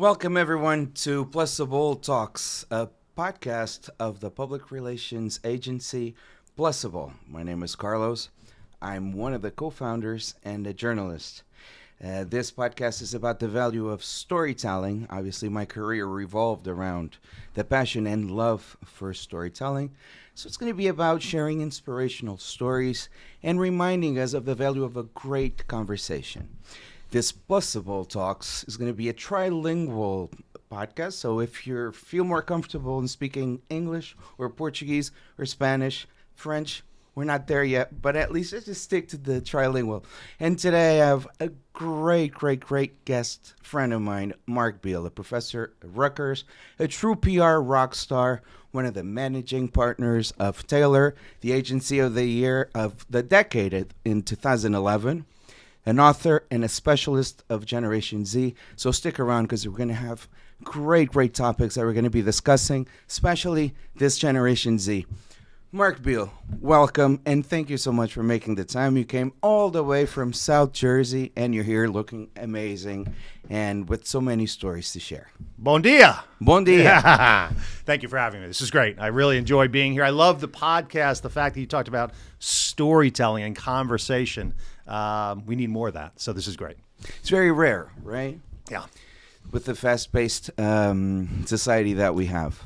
Welcome, everyone, to Plusable Talks, a podcast of the public relations agency Plusable. My name is Carlos. I'm one of the co-founders and a journalist. This podcast is about the value of storytelling. Obviously, my career revolved around the passion and love for storytelling. So it's going to be about sharing inspirational stories and reminding us of the value of a great conversation. This Plusable Talks is going to be a trilingual podcast. So if you feel more comfortable in speaking English or Portuguese or Spanish, French, we're not there yet, but at least let's just stick to the trilingual. And today I have a great guest friend of mine, Mark Beal, a professor at Rutgers, a true PR rock star, one of the managing partners of Taylor, the agency of the year of the decade in 2011. An author and a specialist of Generation Z. So stick around because we're going to have great topics that we're going to be discussing, especially this Generation Z. Mark Beal, welcome, and thank you so much for making the time. You came all the way from South Jersey, and you're here looking amazing and with so many stories to share. Bon dia. Bon dia. Yeah. Thank you for having me. This is great. I really enjoy being here. I love the podcast, the fact that you talked about storytelling and conversation. We need more of that, so this is great. It's very rare, right? Yeah. With the fast-paced society that we have.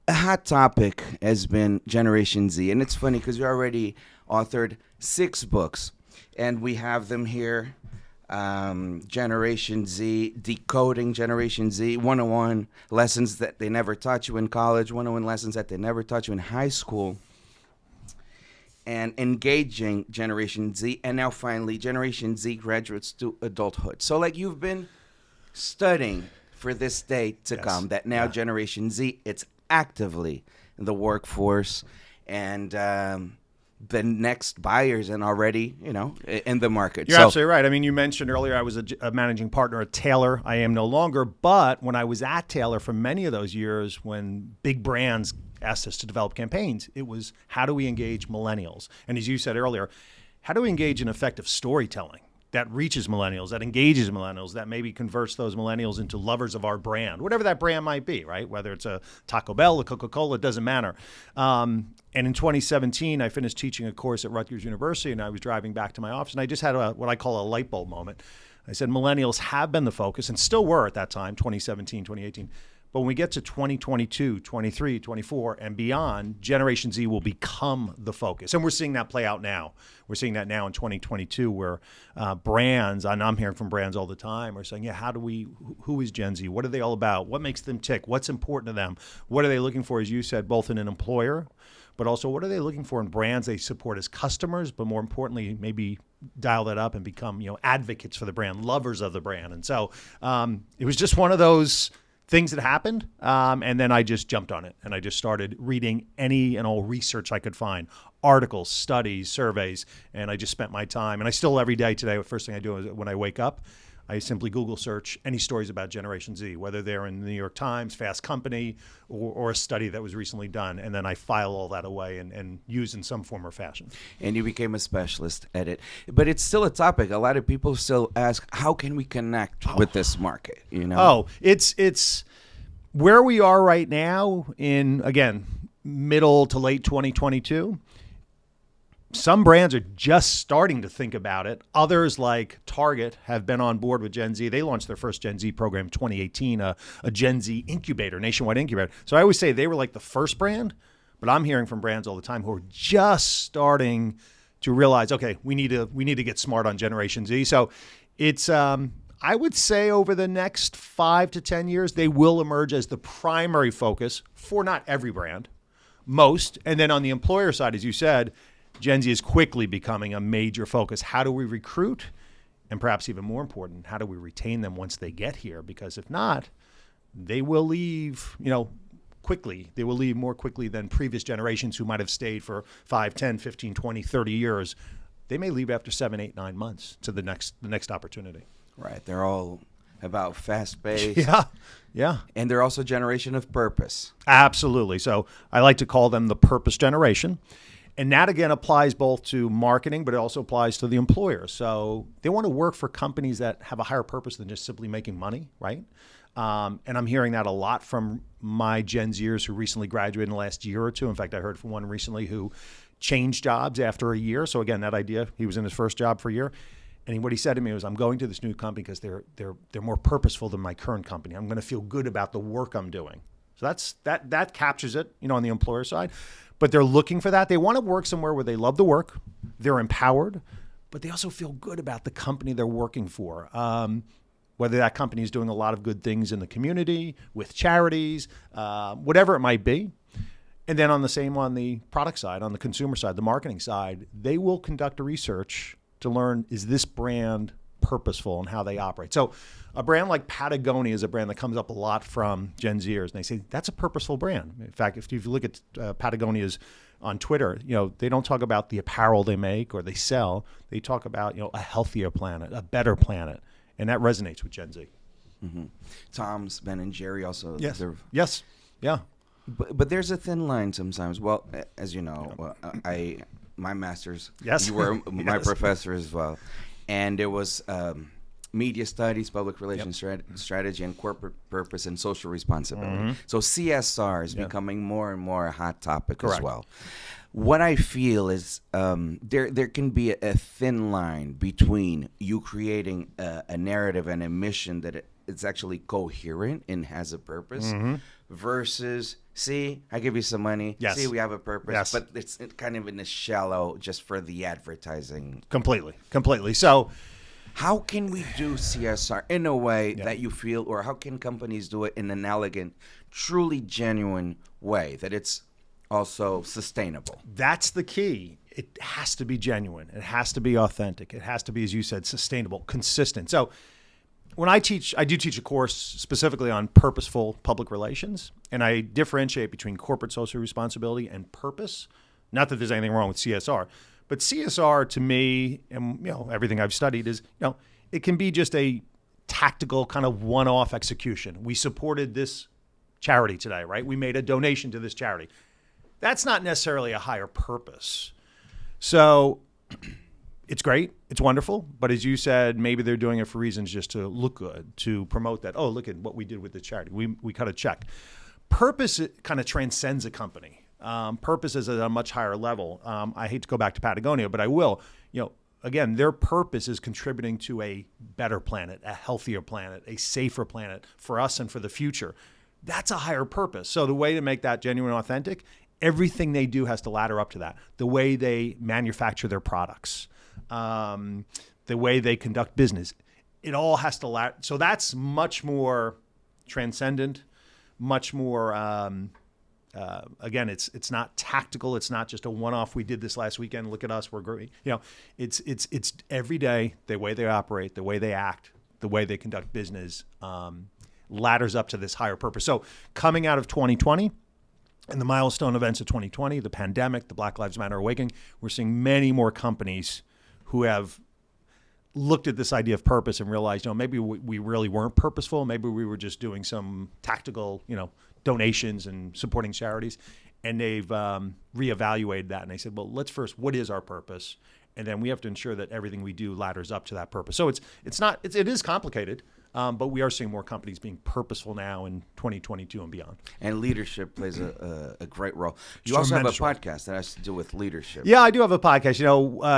A hot topic has been Generation Z, and it's funny because you already authored 6 books, and we have them here. Generation Z, Decoding Generation Z, 101 lessons that they never taught you in college, 101 lessons that they never taught you in high school, and Engaging Generation Z, and now finally Generation Z Graduates to Adulthood. So like you've been studying for this day to come, that now Generation Z, it's actively in the workforce and the next buyers and already, in the market. You're absolutely right. I mean, you mentioned earlier I was a managing partner at Taylor. I am no longer, but when I was at Taylor for many of those years when big brands asked us to develop campaigns, it was how do we engage millennials? And as you said earlier, how do we engage in effective storytelling that reaches millennials, that engages millennials, that maybe converts those millennials into lovers of our brand, whatever that brand might be, right? Whether it's a Taco Bell, a Coca-Cola, it doesn't matter. And in 2017, I finished teaching a course at Rutgers University, and I was driving back to my office, and I just had what I call a light bulb moment. I said, millennials have been the focus, and still were at that time, 2017, 2018. But when we get to 2022, 23, 24, and beyond, Generation Z will become the focus. And we're seeing that play out now. We're seeing that now in 2022 where brands, and I'm hearing from brands all the time, are saying, who is Gen Z? What are they all about? What makes them tick? What's important to them? What are they looking for, as you said, both in an employer, but also what are they looking for in brands they support as customers, but more importantly, maybe dial that up and become, advocates for the brand, lovers of the brand. And so it was just one of those things that happened, and then I just jumped on it, and I just started reading any and all research I could find, articles, studies, surveys, and I just spent my time, and I still every day today, the first thing I do is when I wake up, I simply Google search any stories about Generation Z, whether they're in the New York Times, Fast Company, or a study that was recently done, and then I file all that away and use in some form or fashion. And you became a specialist at it. But it's still a topic. A lot of people still ask, how can we connect with this market? It's where we are right now in, again, middle to late 2022. Some brands are just starting to think about it. Others, like Target, have been on board with Gen Z. They launched their first Gen Z program in 2018, a Gen Z incubator, nationwide incubator. So I always say they were like the first brand, but I'm hearing from brands all the time who are just starting to realize, okay, we need to get smart on Generation Z. So it's I would say over the next 5 to 10 years, they will emerge as the primary focus for not every brand, most. And then on the employer side, as you said, Gen Z is quickly becoming a major focus. How do we recruit? And perhaps even more important, how do we retain them once they get here? Because if not, they will leave, quickly. They will leave more quickly than previous generations who might have stayed for 5, 10, 15, 20, 30 years. They may leave after 7, 8, 9 months to the next opportunity. Right. They're all about fast-paced. Yeah. And they're also a generation of purpose. Absolutely. So I like to call them the purpose generation. And that, again, applies both to marketing, but it also applies to the employer. So they want to work for companies that have a higher purpose than just simply making money, right? And I'm hearing that a lot from my Gen Zers who recently graduated in the last year or two. In fact, I heard from one recently who changed jobs after a year. So again, that idea, he was in his first job for a year. And what he said to me was, I'm going to this new company because they're more purposeful than my current company. I'm going to feel good about the work I'm doing. So that captures it, on the employer side. But they're looking for that. They want to work somewhere where they love the work, they're empowered, but they also feel good about the company they're working for. Whether that company is doing a lot of good things in the community, with charities, whatever it might be. And then on the product side, on the consumer side, the marketing side, they will conduct a research to learn, is this brand purposeful and how they operate? So a brand like Patagonia is a brand that comes up a lot from Gen Zers, and they say that's a purposeful brand. In fact, if you look at Patagonia's on Twitter, they don't talk about the apparel they make or they sell. They talk about, a healthier planet, a better planet, and that resonates with Gen Z. Mm-hmm. Tom's, Ben and Jerry also. Yes. Yes. Yeah. But there's a thin line sometimes. Well, as you know, my master's. Yes. You were my Yes. professor as well, and there was media studies, public relations strategy, and corporate purpose and social responsibility. Mm-hmm. So CSR is becoming more and more a hot topic as Correct. well. What I feel is there can be a thin line between you creating a narrative and a mission that it's actually coherent and has a purpose versus, see, I give you some money. Yes. See, we have a purpose. Yes. But it's kind of in the shallow just for the advertising. Completely. So how can we do CSR in a way that you feel, or how can companies do it in an elegant, truly genuine way that it's also sustainable? that's the key. It has to be genuine. It has to be authentic. It has to be, as you said, sustainable, consistent. So when I do teach a course specifically on purposeful public relations, and I differentiate between corporate social responsibility and purpose. Not that there's anything wrong with CSR, but CSR to me, and everything I've studied is, it can be just a tactical kind of one-off execution. We supported this charity today, right? We made a donation to this charity. That's not necessarily a higher purpose. So it's great. It's wonderful. But as you said, maybe they're doing it for reasons just to look good, to promote that. Oh, look at what we did with the charity. We cut a check. Purpose kind of transcends a company. Purpose is at a much higher level. I hate to go back to Patagonia, but I will. Again, their purpose is contributing to a better planet, a healthier planet, a safer planet for us and for the future. That's a higher purpose. So the way to make that genuine and authentic, everything they do has to ladder up to that. The way they manufacture their products, the way they conduct business, it all has to ladder. So that's much more transcendent, much more, again, it's not tactical. It's not just a one-off. We did this last weekend. Look at us. We're great. It's every day, the way they operate, the way they act, the way they conduct business, ladders up to this higher purpose. So coming out of 2020 and the milestone events of 2020, the pandemic, the Black Lives Matter awakening, we're seeing many more companies who have looked at this idea of purpose and realized, maybe we really weren't purposeful. Maybe we were just doing some tactical, donations and supporting charities. And they've reevaluated that. And they said, well, let's first, what is our purpose? And then we have to ensure that everything we do ladders up to that purpose. So it is complicated. But we are seeing more companies being purposeful now in 2022 and beyond. And leadership plays a great role. You also have a podcast that has to do with leadership. Yeah, I do have a podcast.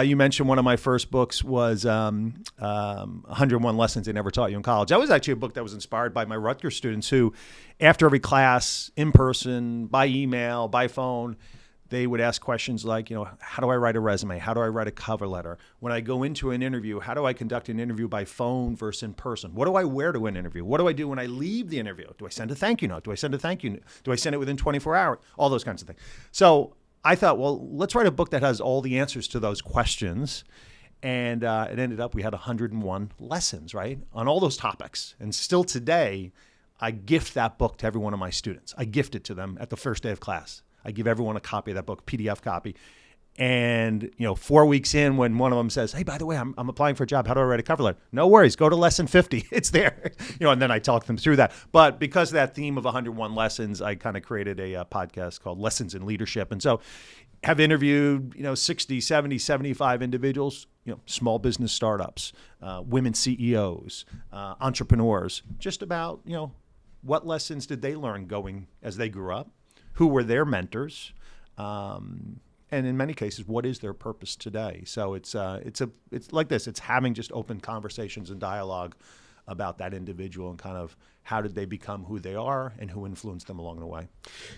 You mentioned one of my first books was 101 Lessons They Never Taught You in College. That was actually a book that was inspired by my Rutgers students who, after every class, in person, by email, by phone, they would ask questions like, how do I write a resume? How do I write a cover letter? When I go into an interview, how do I conduct an interview by phone versus in person? What do I wear to an interview? What do I do when I leave the interview? Do I send a thank you note? Do I send it within 24 hours? All those kinds of things. So I thought, well, let's write a book that has all the answers to those questions. And it ended up, we had 101 lessons, right, on all those topics. And still today, I gift that book to every one of my students. I gift it to them at the first day of class. I give everyone a copy of that book, PDF copy. And, 4 weeks in, when one of them says, hey, by the way, I'm applying for a job. How do I write a cover letter? No worries. Go to lesson 50. It's there. And then I talk them through that. But because of that theme of 101 lessons, I kind of created a podcast called Lessons in Leadership. And so have interviewed, 60, 70, 75 individuals, small business startups, women CEOs, entrepreneurs, just about, what lessons did they learn going as they grew up? Who were their mentors? And in many cases, what is their purpose today? So it's like this. It's having just open conversations and dialogue about that individual and kind of how did they become who they are and who influenced them along the way.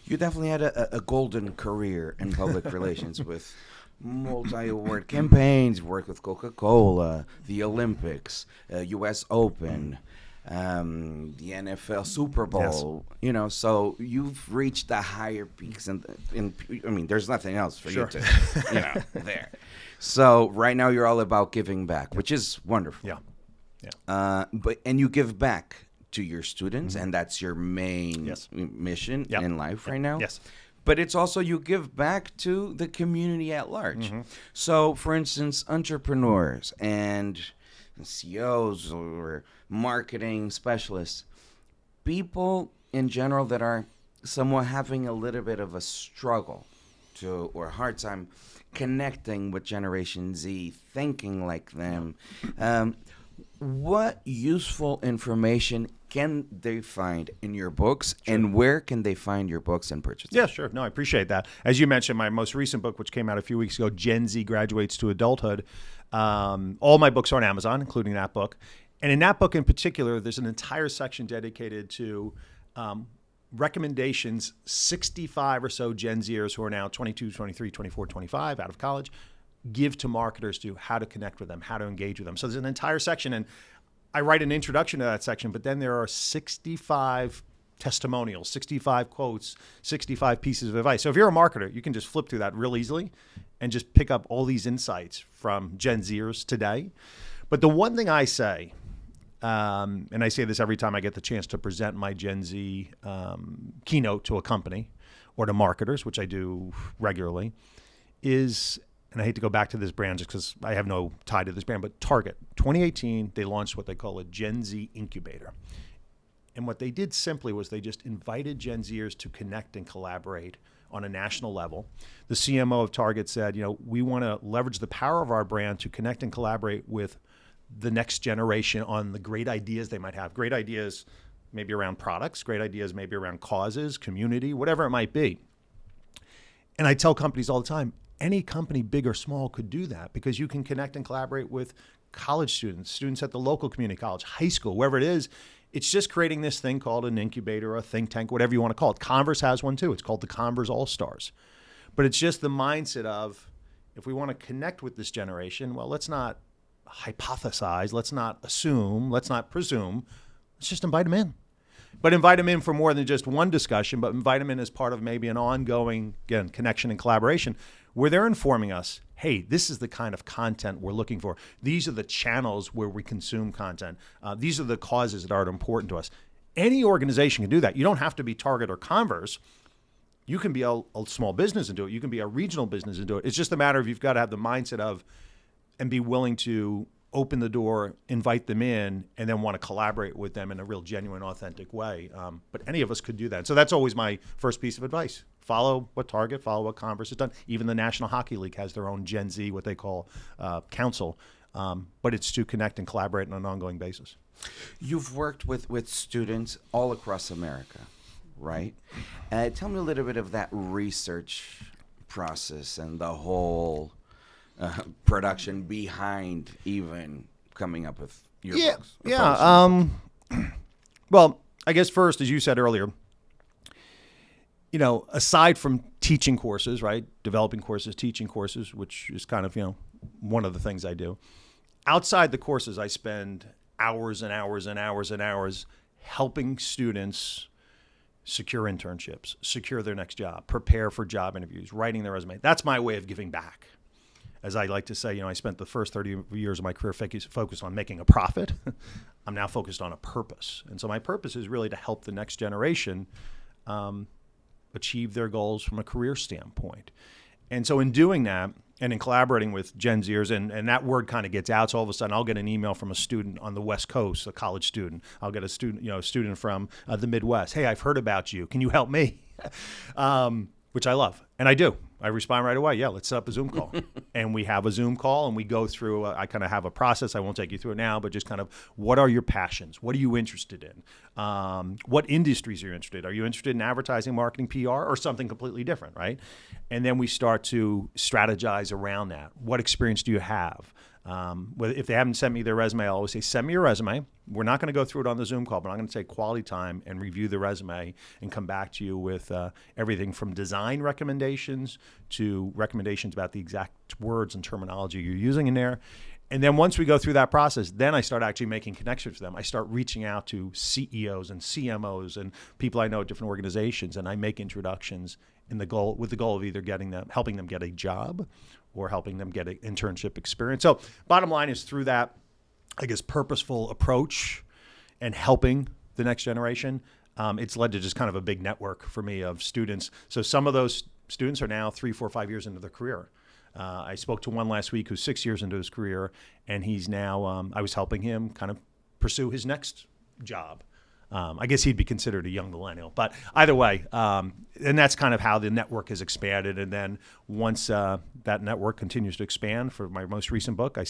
You definitely had a golden career in public relations with multi-award campaigns, worked with Coca-Cola, the Olympics, U.S. Open, the NFL Super Bowl, so you've reached the higher peaks, and I mean, there's nothing else for you to, there. So right now you're all about giving back, which is wonderful. Yeah. But you give back to your students, and that's your main mission in life right now. Yes. But it's also you give back to the community at large. So, for instance, entrepreneurs and CEOs or marketing specialists, people in general that are somewhat having a little bit of a struggle or hard time connecting with Generation Z, thinking like them. What useful information can they find in your books, and where can they find your books and purchase them? Yeah, sure. No, I appreciate that. As you mentioned, my most recent book, which came out a few weeks ago, Gen Z Graduates to Adulthood, all my books are on Amazon, including that book. And in that book in particular, there's an entire section dedicated to recommendations 65 or so Gen Zers who are now 22, 23, 24, 25 out of college give to marketers to how to connect with them, how to engage with them. So there's an entire section, and I write an introduction to that section, but then there are 65 testimonials, 65 quotes, 65 pieces of advice. So if you're a marketer, you can just flip through that real easily and just pick up all these insights from Gen Zers today. But the one thing I say, and I say this every time I get the chance to present my Gen Z keynote to a company or to marketers, which I do regularly, is, and I hate to go back to this brand just because I have no tie to this brand, but Target, 2018, they launched what they call a Gen Z incubator. And what they did simply was they just invited Gen Zers to connect and collaborate on a national level. The CMO of Target said, we want to leverage the power of our brand to connect and collaborate with the next generation on the great ideas they might have. Great ideas maybe around products, great ideas maybe around causes, community, whatever it might be. And I tell companies all the time, any company, big or small, could do that because you can connect and collaborate with college students at the local community college, high school, wherever it is. It's just creating this thing called an incubator, a think tank, whatever you want to call it. Converse has one too. It's called the Converse All-Stars. But it's just the mindset of, if we want to connect with this generation, well, let's not hypothesize, let's not assume, let's not presume. Let's just invite them in. But invite them in for more than just one discussion, but invite them in as part of maybe an ongoing, again, connection and collaboration where they're informing us, hey, this is the kind of content we're looking for. These are the channels where we consume content. These are the causes that are important to us. Any organization can do that. You don't have to be Target or Converse. You can be a small business and do it. You can be a regional business and do it. It's just a matter of you've got to have the mindset of and be willing to open the door, invite them in, and then want to collaborate with them in a real genuine, authentic way. But any of us could do that. So that's always my first piece of advice. Follow what Target, follow what Converse has done. Even the National Hockey League has their own Gen Z, what they call council. But it's to connect and collaborate on an ongoing basis. You've worked with students all across America, right? Tell me a little bit of that research process and the whole production behind even coming up with your books. Yeah. Well, I guess first, as you said earlier, aside from teaching courses, right, developing courses, teaching courses, which is kind of, one of the things I do. Outside the courses, I spend hours and hours and hours and hours helping students secure internships, secure their next job, prepare for job interviews, writing their resume. That's my way of giving back. As I like to say, I spent the first 30 years of my career focused on making a profit. I'm now focused on a purpose. And so my purpose is really to help the next generation achieve their goals from a career standpoint. And so in doing that, and in collaborating with Gen Zers, and that word kind of gets out, so all of a sudden I'll get an email from a student on the West Coast, a college student. I'll get a student from the Midwest. Hey, I've heard about you. Can you help me? Which I love, and I do. I respond right away. Yeah, let's set up a Zoom call. And we have a Zoom call and we go through, I kind of have a process. I won't take you through it now, but just kind of what are your passions? What are you interested in? What industries are you interested in? Are you interested in advertising, marketing, PR, or something completely different, right? And then we start to strategize around that. What experience do you have? If they haven't sent me their resume, I'll always say, send me your resume. We're not going to go through it on the Zoom call, but I'm going to take quality time and review the resume and come back to you with everything from design recommendations to recommendations about the exact words and terminology you're using in there. And then once we go through that process, then I start actually making connections with them. I start reaching out to CEOs and CMOs and people I know at different organizations, and I make introductions with the goal of either helping them get a job or helping them get an internship experience. So bottom line is through that, I guess, purposeful approach and helping the next generation, it's led to just kind of a big network for me of students. So some of those students are now 3, 4, 5 years into their career. I spoke to one last week who's 6 years into his career, and he's now, I was helping him kind of pursue his next job. I guess he'd be considered a young millennial, but either way, and that's kind of how the network has expanded. And then once that network continues to expand for my most recent book, I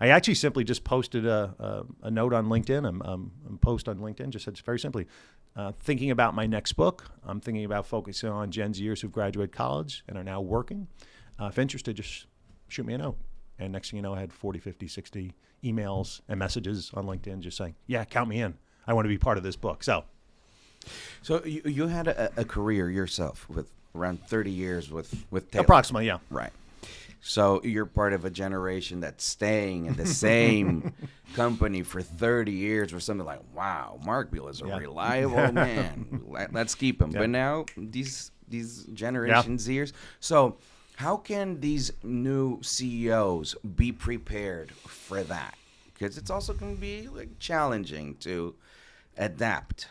actually simply just posted a note on LinkedIn, a post on LinkedIn, just said very simply, thinking about my next book. I'm thinking about focusing on Gen Zers who've graduated college and are now working. If interested, just shoot me a note. And next thing you know, I had 40, 50, 60 emails and messages on LinkedIn just saying, yeah, count me in. I want to be part of this book. So you had a career yourself with around 30 years with Taylor. Approximately, yeah. Right. So you're part of a generation that's staying in the same company for 30 years or something like, wow, Mark Beal is a reliable man. Let's keep him. Yeah. But now these Generation Zers. So how can these new CEOs be prepared for that? Because it's also going to be challenging to adapt.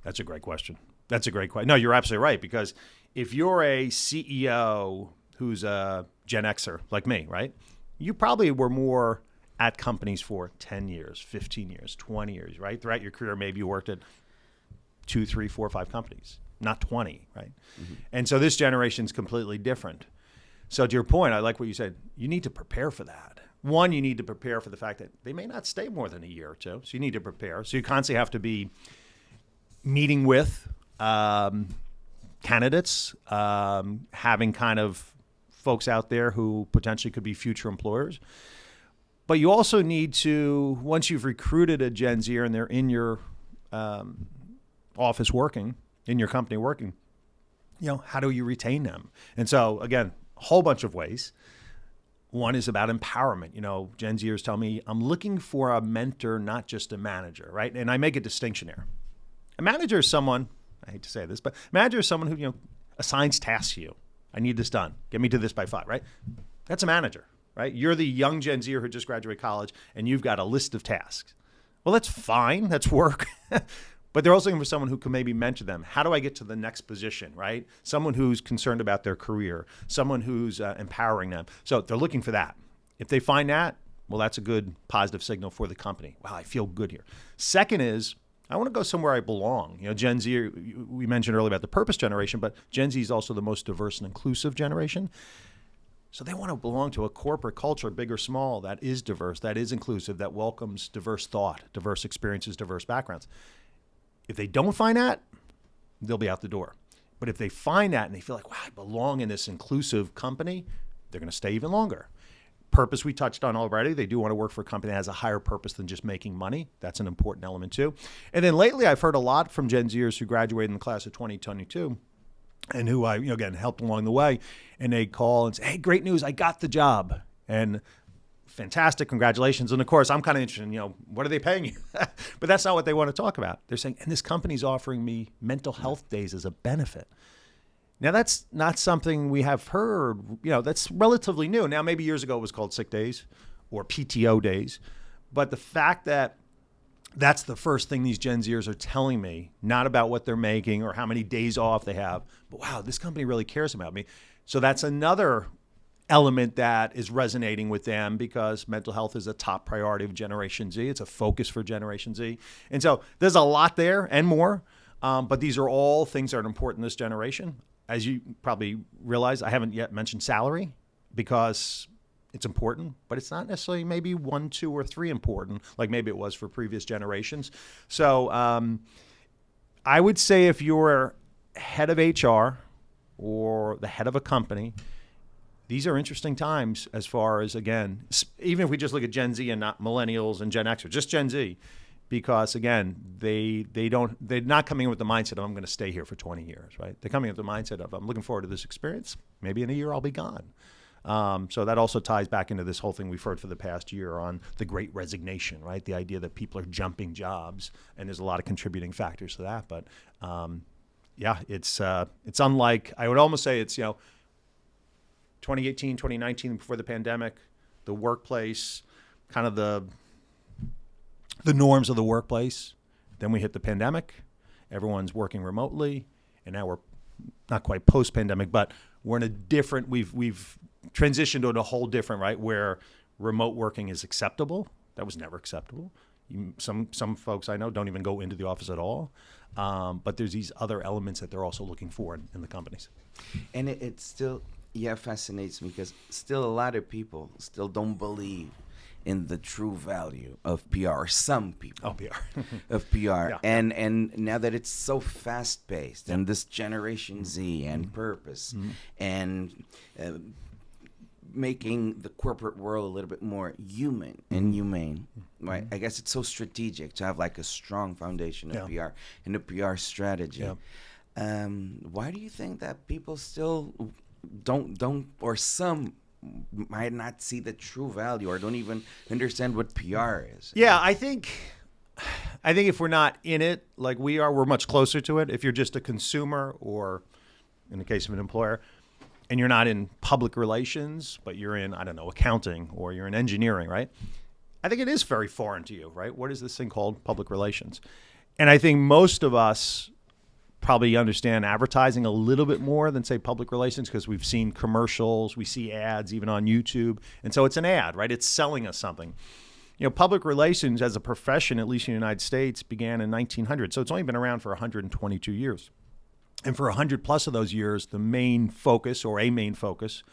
That's a great question. No, you're absolutely right. Because if you're a CEO who's a Gen Xer like me, right? You probably were more at companies for 10 years, 15 years, 20 years, right? Throughout your career, maybe you worked at 2, 3, 4, 5 companies, not 20, right? Mm-hmm. And so this generation's completely different. So to your point, I like what you said. You need to prepare for that. One, you need to prepare for the fact that they may not stay more than a year or two. So you need to prepare. So you constantly have to be meeting with candidates, having kind of folks out there who potentially could be future employers. But you also need to, once you've recruited a Gen Zer and they're in your office working, in your company working, how do you retain them? And so, again, a whole bunch of ways. One is about empowerment. Gen Zers tell me, I'm looking for a mentor, not just a manager, right? And I make a distinction here. A manager is someone, I hate to say this, but a manager is someone who, assigns tasks to you. I need this done. Get me to this by 5, right? That's a manager, right? You're the young Gen Zer who just graduated college, and you've got a list of tasks. Well, that's fine. That's work. But they're also looking for someone who can maybe mentor them. How do I get to the next position, right? Someone who's concerned about their career, someone who's empowering them. So they're looking for that. If they find that, well, that's a good positive signal for the company. Wow, I feel good here. Second is, I want to go somewhere I belong. Gen Z, we mentioned earlier about the purpose generation, but Gen Z is also the most diverse and inclusive generation. So they want to belong to a corporate culture, big or small, that is diverse, that is inclusive, that welcomes diverse thought, diverse experiences, diverse backgrounds. If they don't find that, they'll be out the door. But if they find that and they feel like, wow, I belong in this inclusive company, they're going to stay even longer. Purpose we touched on already. They do want to work for a company that has a higher purpose than just making money. That's an important element too. And then lately I've heard a lot from Gen Zers who graduated in the class of 2022 and who I, again, helped along the way. And they call and say, hey, great news, I got the job. And fantastic, congratulations. And of course, I'm kind of interested in, what are they paying you? But that's not what they want to talk about. They're saying, and this company's offering me mental health days as a benefit. Now, that's not something we have heard, that's relatively new. Now, maybe years ago it was called sick days or PTO days. But the fact that that's the first thing these Gen Zers are telling me, not about what they're making or how many days off they have, but wow, this company really cares about me. So that's another element that is resonating with them because mental health is a top priority of Generation Z. It's a focus for Generation Z. And so there's a lot there and more, but these are all things that are important in this generation. as you probably realize, I haven't yet mentioned salary because it's important, but it's not necessarily maybe 1, 2, or 3 important, like maybe it was for previous generations. So I would say if you're head of HR or the head of a company, these are interesting times as far as, again, even if we just look at Gen Z and not millennials and Gen X, or just Gen Z, because again, they're not coming in with the mindset of I'm going to stay here for 20 years, right? They're coming in with the mindset of I'm looking forward to this experience. Maybe in a year I'll be gone. So that also ties back into this whole thing we've heard for the past year on the Great Resignation, right? The idea that people are jumping jobs, and there's a lot of contributing factors to that. But yeah, it's unlike, I would almost say it's 2018, 2019, before the pandemic, the workplace, kind of the norms of the workplace. Then we hit the pandemic. Everyone's working remotely, and now we're not quite post-pandemic, but we're in a different. We've transitioned to a whole different, right, where remote working is acceptable. That was never acceptable. Some folks I know don't even go into the office at all. But there's these other elements that they're also looking for in the companies. And it still, fascinates me because still a lot of people still don't believe in the true value of PR, or some people of PR. Yeah. And now that it's so fast-paced, and this Generation Z and purpose, and making the corporate world a little bit more human and humane, right? I guess it's so strategic to have like a strong foundation of PR and a PR strategy. Why do you think that people still don't, or some might not see the true value or don't even understand what PR is? Yeah, I think if we're not in it like we are, we're much closer to it. If you're just a consumer, or in the case of an employer, and you're not in public relations, but you're in, I don't know, accounting, or you're in engineering, right? I think it is very foreign to you, right? What is this thing called public relations? And I think most of us probably understand advertising a little bit more than, say, public relations, because we've seen commercials, we see ads even on YouTube. And so it's an ad, right? It's selling us something. Public relations as a profession, at least in the United States, began in 1900. So it's only been around for 122 years. And for 100 plus of those years, the main focus, or a main focus,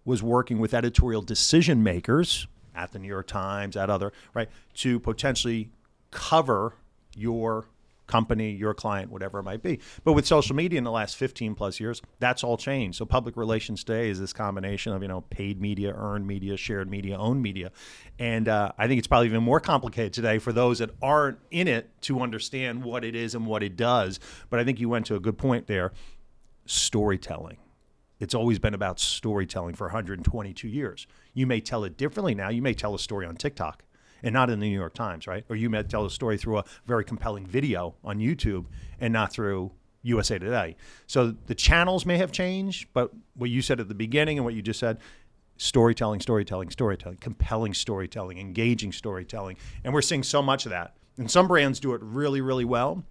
was working with editorial decision makers at the New York Times, at other, right, to potentially cover your company, your client, whatever it might be. But with social media in the last 15 plus years, that's all changed. So public relations today is this combination of, paid media, earned media, shared media, owned media. And I think it's probably even more complicated today for those that aren't in it to understand what it is and what it does. But I think you went to a good point there. Storytelling. It's always been about storytelling for 122 years. You may tell it differently now. You may tell a story on TikTok and not in the New York Times, right? Or you may tell a story through a very compelling video on YouTube and not through USA Today. So the channels may have changed, but what you said at the beginning and what you just said, storytelling, compelling storytelling, engaging storytelling. And we're seeing so much of that. And some brands do it really, really well,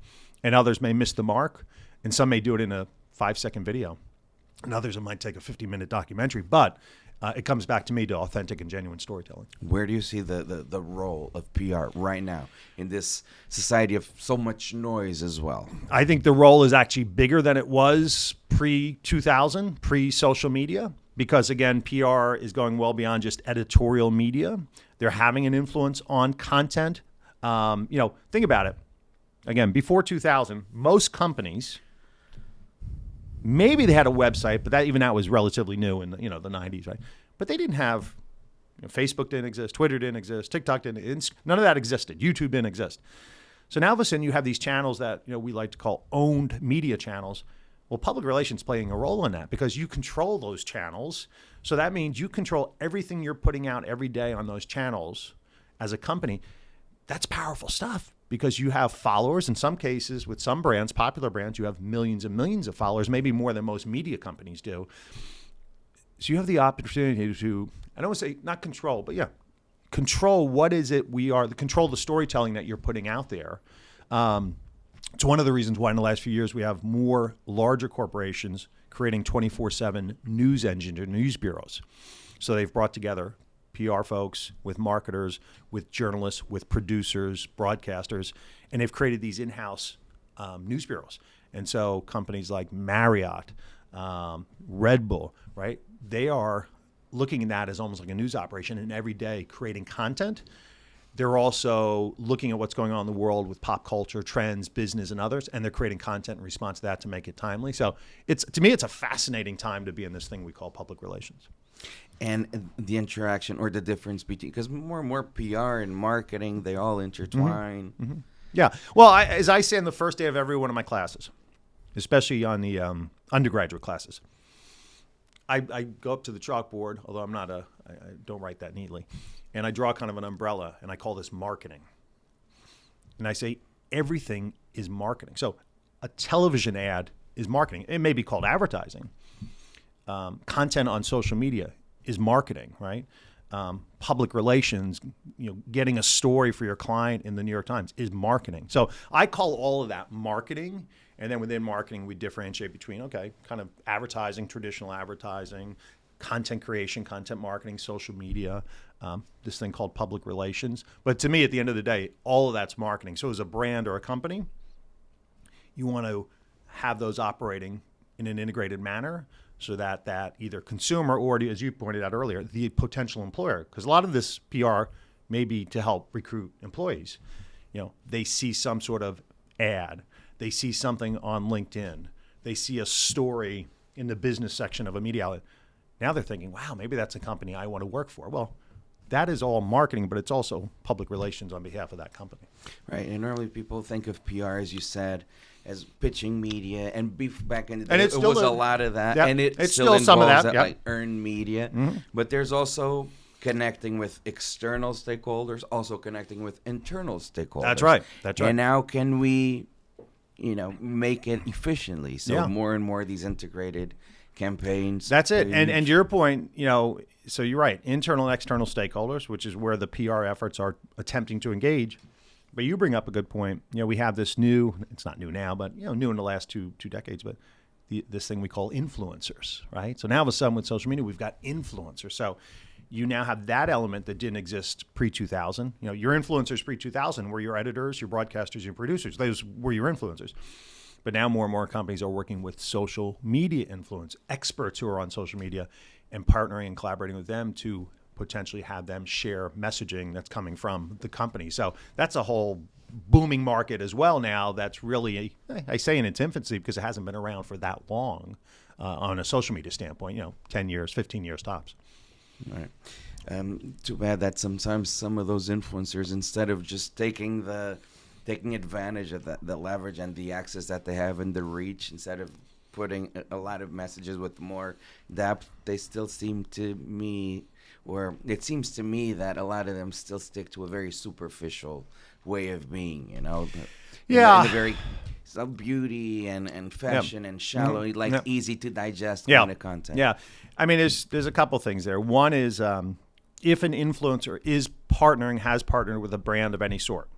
and others may miss the mark, and some may do it in a 5-second video, and others it might take a 50-minute documentary. But it comes back to me to authentic and genuine storytelling. Where do you see the role of PR right now in this society of so much noise as well? I think the role is actually bigger than it was pre-2000, pre-social media, because again, PR is going well beyond just editorial media. They're having an influence on content. Think about it. Again, before 2000, most companies, maybe they had a website, but that was relatively new in the 90s, right? But they didn't have, Facebook didn't exist, Twitter didn't exist, TikTok didn't exist, none of that existed. YouTube didn't exist. So now all of a sudden you have these channels that we like to call owned media channels. Well, public relations playing a role in that because you control those channels. So that means you control everything you're putting out every day on those channels as a company. That's powerful stuff. Because you have followers. In some cases, with some brands, popular brands, you have millions and millions of followers, maybe more than most media companies do. So you have the opportunity to, I don't want to say not control, but control what is it control the storytelling that you're putting out there. It's one of the reasons why in the last few years we have more larger corporations creating 24/7 news engines or news bureaus. So they've brought together PR folks, with marketers, with journalists, with producers, broadcasters, and they've created these in-house news bureaus. And so companies like Marriott, Red Bull, right? They are looking at that as almost like a news operation, and every day creating content. They're also looking at what's going on in the world with pop culture, trends, business, and others, and they're creating content in response to that to make it timely. So to me, it's a fascinating time to be in this thing we call public relations. And the interaction or the difference between, because more and more PR and marketing, they all intertwine. Mm-hmm. Yeah. Well, as I say on the first day of every one of my classes, especially on the undergraduate classes, I go up to the chalkboard, although I don't write that neatly, and I draw kind of an umbrella, and I call this marketing. And I say everything is marketing. So a television ad is marketing. It may be called advertising. Content on social media is marketing, right? Public relations, getting a story for your client in the New York Times is marketing. So I call all of that marketing. And then within marketing, we differentiate between, kind of advertising, traditional advertising, content creation, content marketing, social media, this thing called public relations. But to me, at the end of the day, all of that's marketing. So as a brand or a company, you want to have those operating in an integrated manner so that either consumer or, as you pointed out earlier, the potential employer, because a lot of this PR may be to help recruit employees. They see some sort of ad. They see something on LinkedIn. They see a story in the business section of a media outlet. Now they're thinking, wow, maybe that's a company I want to work for. Well, that is all marketing, but it's also public relations on behalf of that company. Right. And normally people think of PR, as you said, as pitching media. And back in the day, and it was a lot of that. Yeah, and it's still some of involves that, like earned media. Mm-hmm. But there's also connecting with external stakeholders, also connecting with internal stakeholders. That's right. And now can we make it efficiently? So more and more of these integrated campaigns. That's it. And to your point, so you're right, internal and external stakeholders, which is where the PR efforts are attempting to engage. But you bring up a good point. We have this new, it's not new now, but new in the last two decades, but this thing we call influencers, right? So now all of a sudden with social media, we've got influencers. So you now have that element that didn't exist pre-2000. Your influencers pre-2000 were your editors, your broadcasters, your producers. Those were your influencers. But now more and more companies are working with social media influence, experts who are on social media, and partnering and collaborating with them to potentially have them share messaging that's coming from the company. So that's a whole booming market as well now that's really, I say in its infancy because it hasn't been around for that long on a social media standpoint, 10 years, 15 years tops. All right. Too bad that sometimes some of those influencers, instead of just taking advantage of the leverage and the access that they have and the reach, instead of putting a lot of messages with more depth, they still seem to me, or it seems to me that a lot of them still stick to a very superficial way of being, Yeah. In a very beauty and fashion and shallow, easy to digest kind of content. Yeah. I mean, there's a couple things there. One is if an influencer has partnered with a brand of any sort,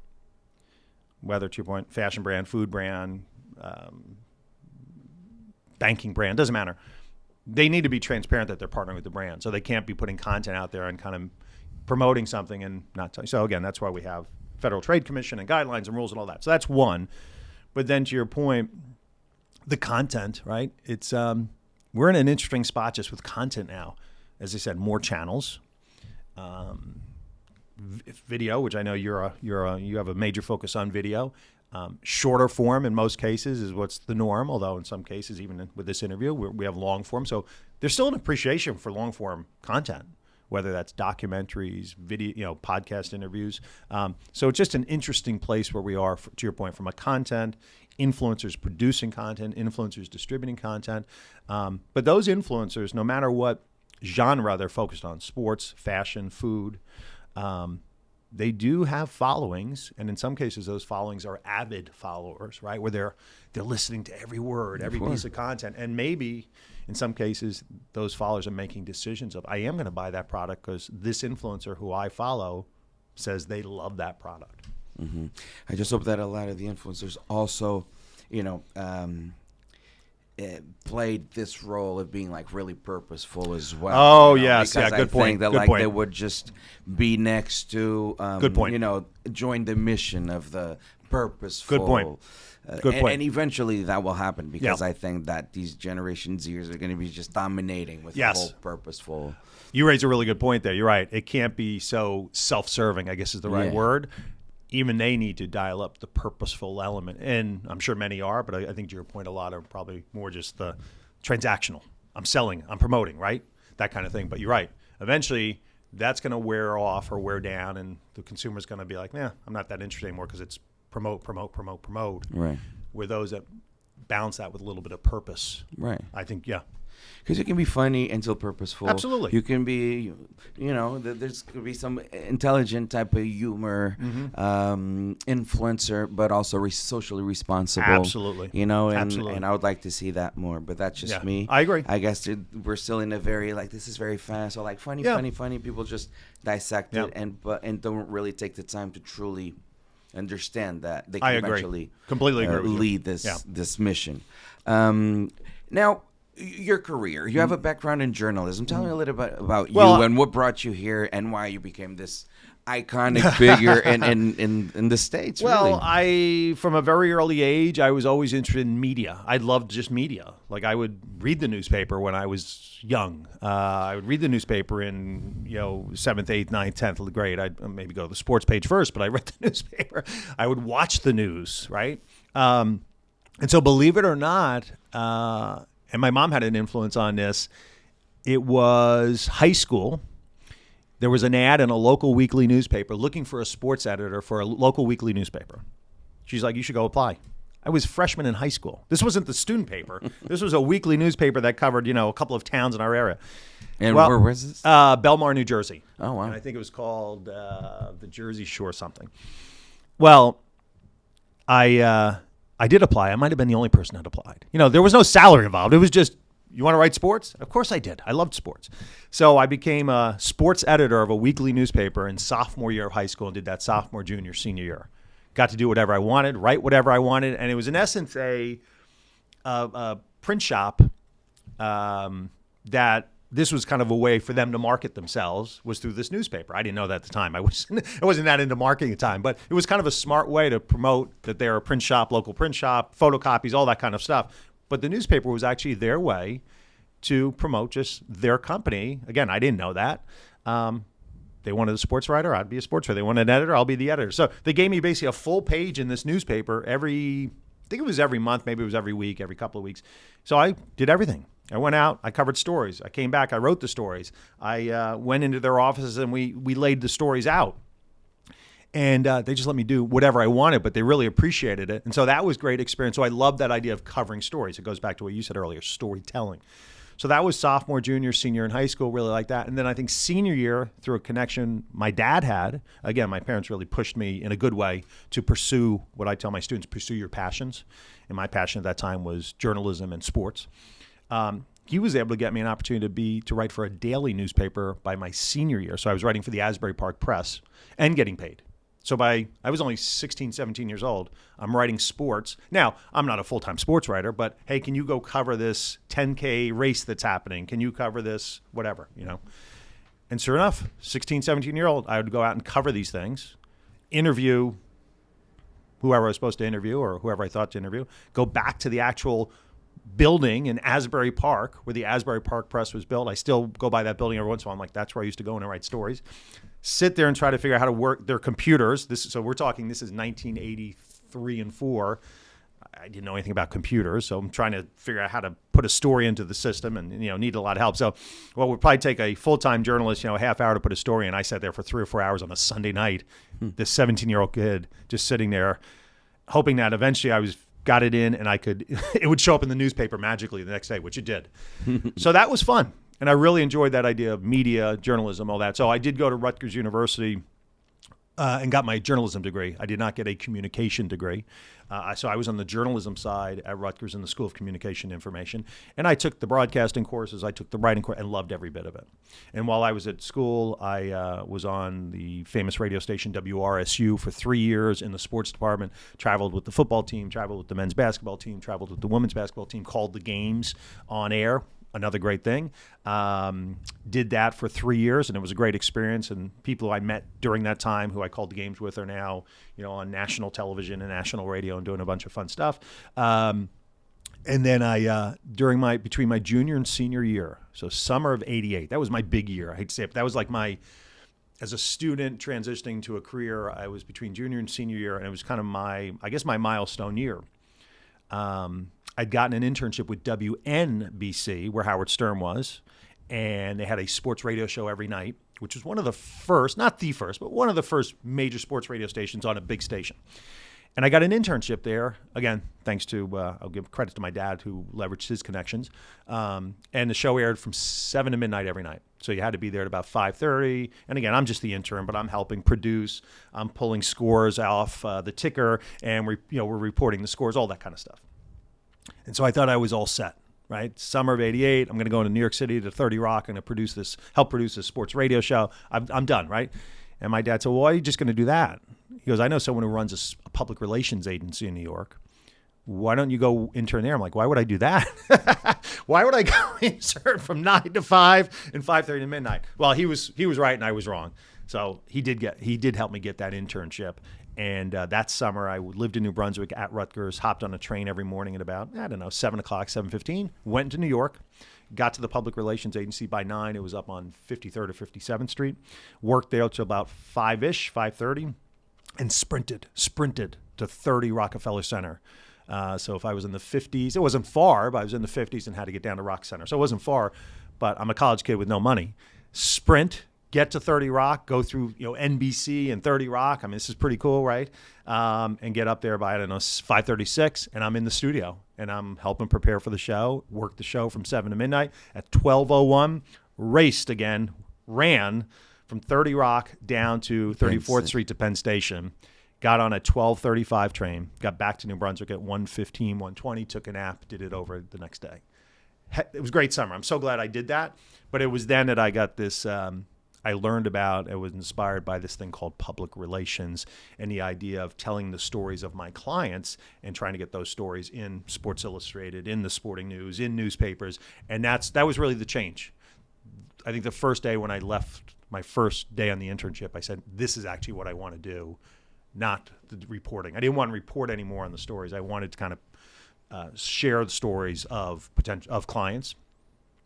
whether, to your point, fashion brand, food brand, banking brand, doesn't matter. They need to be transparent that they're partnering with the brand. So they can't be putting content out there and kind of promoting something and not telling. So again, that's why we have Federal Trade Commission and guidelines and rules and all that. So that's one. But then to your point, the content, right? It's we're in an interesting spot just with content now. As I said, more channels. Video, which I know you have a major focus on video. Shorter form in most cases is what's the norm, although in some cases, even with this interview, we have long form. So there's still an appreciation for long form content, whether that's documentaries, video, podcast interviews. So it's just an interesting place where we are, to your point, from a content, influencers producing content, influencers distributing content. But those influencers, no matter what genre they're focused on, sports, fashion, food, they do have followings, and in some cases, those followings are avid followers, right? Where they're listening to every word, every piece of content, and maybe in some cases, those followers are making decisions of, I am going to buy that product because this influencer who I follow says they love that product. Mm-hmm. I just hope that a lot of the influencers also, played this role of being really purposeful as well. Oh, yes. Because good point. That good point. They would just be next to, good point. Join the mission of the purposeful. Good point. Good and, point. and eventually that will happen because Yeah. I think that these Generation Zers are going to be just dominating with Yes. the whole purposeful. You raise a really good point there. You're right. It can't be so self-serving, I guess is the right Yeah. word. Even they need to dial up the purposeful element. And I'm sure many are, but I think to your point, a lot are probably more just the transactional. I'm selling, I'm promoting, right? That kind of thing. But you're right. Eventually, that's going to wear off or wear down, and the consumer's going to be like, I'm not that interested anymore because it's promote. Right. Where those that balance that with a little bit of purpose. Right. I think, yeah. Because you can be funny and still purposeful. Absolutely. You can be, there's going to be some intelligent type of humor, influencer, but also socially responsible. Absolutely. Absolutely. And I would like to see that more, but that's just me. I agree. I guess we're still in a very, this is very fast, or funny. People just dissect it and don't really take the time to truly understand that they can eventually completely agree with you. lead this mission. Now, your career. You have a background in journalism. Tell me a little bit about you and what brought you here and why you became this iconic figure in the States. Well, really. from a very early age, I was always interested in media. I loved just media. I would read the newspaper when I was young. I would read the newspaper in 7th, 8th, 9th, 10th grade. I'd maybe go to the sports page first, but I read the newspaper. I would watch the news, right? And so, believe it or not, and my mom had an influence on this. It was high school. There was an ad in a local weekly newspaper looking for a sports editor for a local weekly newspaper. She's like, you should go apply. I was a freshman in high school. This wasn't the student paper. This was a weekly newspaper that covered, a couple of towns in our area. And where was this? Belmar, New Jersey. Oh, wow. And I think it was called the Jersey Shore something. Well, I did apply. I might have been the only person that applied. There was no salary involved. It was just, you want to write sports? Of course I did. I loved sports. So I became a sports editor of a weekly newspaper in sophomore year of high school and did that sophomore, junior, senior year. Got to do whatever I wanted, write whatever I wanted. And it was, in essence, a print shop that this was kind of a way for them to market themselves was through this newspaper. I didn't know that at the time. I wasn't that into marketing at the time, but it was kind of a smart way to promote that they're a print shop, local print shop, photocopies, all that kind of stuff. But the newspaper was actually their way to promote just their company. Again, I didn't know that. They wanted a sports writer, I'd be a sports writer. They wanted an editor, I'll be the editor. So they gave me basically a full page in this newspaper I think it was every month, maybe it was every week, every couple of weeks. So I did everything. I went out, I covered stories. I came back, I wrote the stories. I went into their offices and we laid the stories out. And they just let me do whatever I wanted, but they really appreciated it. And so that was a great experience. So I love that idea of covering stories. It goes back to what you said earlier, storytelling. So that was sophomore, junior, senior in high school, really like that. And then I think senior year, through a connection my dad had, again, my parents really pushed me in a good way to pursue what I tell my students, pursue your passions. And my passion at that time was journalism and sports. He was able to get me an opportunity to write for a daily newspaper by my senior year. So I was writing for the Asbury Park Press and getting paid. So I was only 16, 17 years old. I'm writing sports. Now, I'm not a full-time sports writer, but hey, can you go cover this 10K race that's happening? Can you cover this, whatever, And sure enough, 16, 17-year-old, I would go out and cover these things, interview whoever I was supposed to interview or whoever I thought to interview, go back to the actual building in Asbury Park where the Asbury Park Press was built. I still go by that building every once in a while. I'm like, that's where I used to go and write stories. Sit there and try to figure out how to work their computers. So we're talking, this is 1983 and 4. I didn't know anything about computers, so I'm trying to figure out how to put a story into the system and need a lot of help. So, we'd probably take a full-time journalist, a half hour to put a story in. I sat there for 3 or 4 hours on a Sunday night, this 17-year-old kid just sitting there, hoping that eventually got it in and it would show up in the newspaper magically the next day, which it did. So that was fun. And I really enjoyed that idea of media, journalism, all that. So I did go to Rutgers University and got my journalism degree. I did not get a communication degree. So I was on the journalism side at Rutgers in the School of Communication Information. And I took the broadcasting courses, I took the writing course, and loved every bit of it. And while I was at school, I was on the famous radio station WRSU for 3 years in the sports department, traveled with the football team, traveled with the men's basketball team, traveled with the women's basketball team, called the games on air. another great thing. Did that for 3 years, and it was a great experience. And people I met during that time who I called the games with are now, on national television and national radio and doing a bunch of fun stuff. And then between my junior and senior year, so summer of '88, that was my big year. I hate to say it, but that was like as a student transitioning to a career, I was between junior and senior year, and it was kind of my milestone year. I'd gotten an internship with WNBC, where Howard Stern was, and they had a sports radio show every night, which was one of the first, not the first, but one of the first major sports radio stations on a big station. And I got an internship there, again, thanks to, I'll give credit to my dad who leveraged his connections. And the show aired from 7 to midnight every night. So you had to be there at about 5:30. And again, I'm just the intern, but I'm helping produce. I'm pulling scores off the ticker, and we're reporting the scores, all that kind of stuff. And so I thought I was all set, right? Summer of '88, I'm going to go into New York City to 30 Rock and help produce this sports radio show. I'm done, right? And my dad said, well, why are you just going to do that? He goes, I know someone who runs a public relations agency in New York. Why don't you go intern there? I'm like, why would I do that? Why would I go intern from 9 to 5 and 5:30 to midnight? Well, he was right and I was wrong. So he did help me get that internship. And that summer, I lived in New Brunswick at Rutgers, hopped on a train every morning at about, 7 o'clock, 7:15, went to New York, got to the public relations agency by 9. It was up on 53rd or 57th Street. Worked there till about 5-ish, 5:30, and sprinted to 30 Rockefeller Center. So if I was in the 50s, it wasn't far, but I was in the 50s and had to get down to Rock Center. So it wasn't far, but I'm a college kid with no money. Sprint, get to 30 Rock, go through NBC and 30 Rock. I mean, this is pretty cool, right? And get up there by, 5:36, and I'm in the studio, and I'm helping prepare for the show, work the show from 7 to midnight. At 12:01, ran from 30 Rock down to 34th Street to Penn Station. Got on a 12:35 train, got back to New Brunswick at 1:15, 1:20, took a nap, did it over the next day. It was a great summer. I'm so glad I did that. But it was then that I got this, I was inspired by this thing called public relations and the idea of telling the stories of my clients and trying to get those stories in Sports Illustrated, in the sporting news, in newspapers. And that was really the change. I think the first day when I left, my first day on the internship, I said, this is actually what I want to do. Not the reporting. I didn't want to report anymore on the stories. I wanted to kind of share the stories of clients.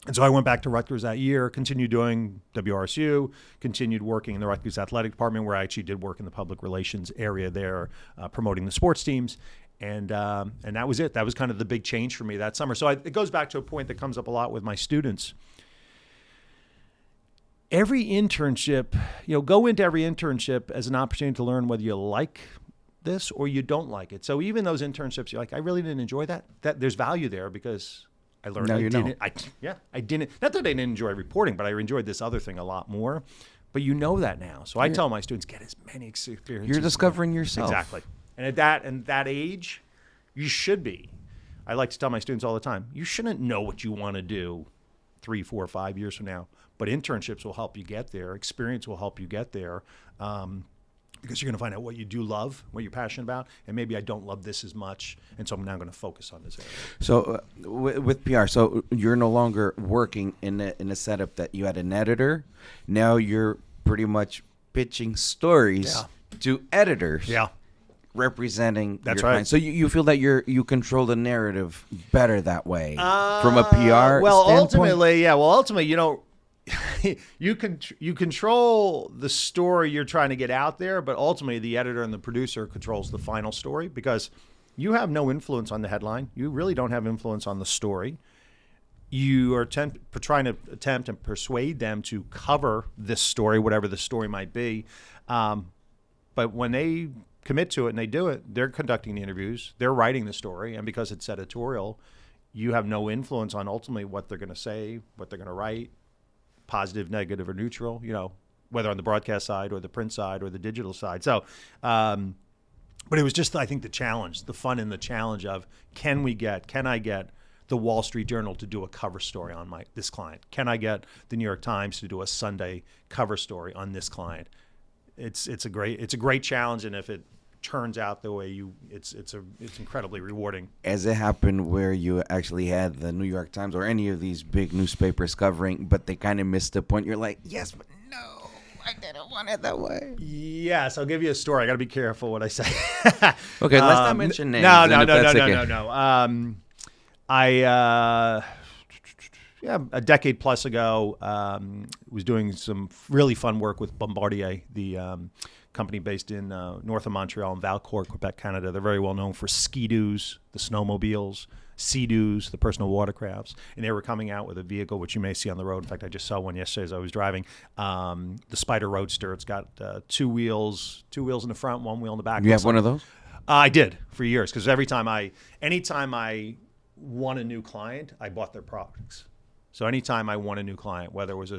And so I went back to Rutgers that year, continued doing WRSU, continued working in the Rutgers athletic department, where I actually did work in the public relations area there, promoting the sports teams. And that was it. That was kind of the big change for me that summer. So it goes back to a point that comes up a lot with my students. Every internship, go into every internship as an opportunity to learn whether you like this or you don't like it. So even those internships, you're like, I really didn't enjoy that. There's value there because I learned. No, I you didn't. know. I didn't. Not that I didn't enjoy reporting, but I enjoyed this other thing a lot more. But that now. So I tell my students, get as many experiences. You're discovering yourself. Exactly. And at that age, you should be. I like to tell my students all the time, you shouldn't know what you want to do 3, 4, 5 years from now. But internships will help you get there. Experience will help you get there, because you're going to find out what you do love, what you're passionate about, and maybe I don't love this as much, and so I'm now going to focus on this area. So with PR, so you're no longer working in a setup that you had an editor. Now you're pretty much pitching stories to editors. Yeah. Representing That's your right. clients. So you feel that you control the narrative better that way from a PR ultimately, you control the story you're trying to get out there, but ultimately the editor and the producer controls the final story because you have no influence on the headline. You really don't have influence on the story. You are trying to attempt and persuade them to cover this story, whatever the story might be. But when they commit to it and they do it, they're conducting the interviews, they're writing the story, and because it's editorial, you have no influence on ultimately what they're going to say, what they're going to write, positive, negative, or neutral, whether on the broadcast side or the print side or the digital side. So, but it was just, I think, the challenge, the fun and the challenge of, can I get the Wall Street Journal to do a cover story on this client? Can I get the New York Times to do a Sunday cover story on this client? It's a great challenge, and if it turns out the way it's incredibly rewarding. Has it happened where you actually had the New York Times or any of these big newspapers covering, but they kind of missed the point? You're like, yes, but no, I didn't want it that way. Yes, I'll give you a story. I got to be careful what I say. Okay, let's not mention names. No. A decade plus ago, was doing some really fun work with Bombardier, the company based in north of Montreal in Valcourt, Quebec, Canada. They're very well known for ski-doos, the snowmobiles, sea-doos, the personal watercrafts. And they were coming out with a vehicle, which you may see on the road. In fact, I just saw one yesterday as I was driving, the Spider Roadster. It's got two wheels in the front, one wheel in the back. You have one of those? I did for years, because anytime I won a new client, I bought their products. So anytime I won a new client, whether it was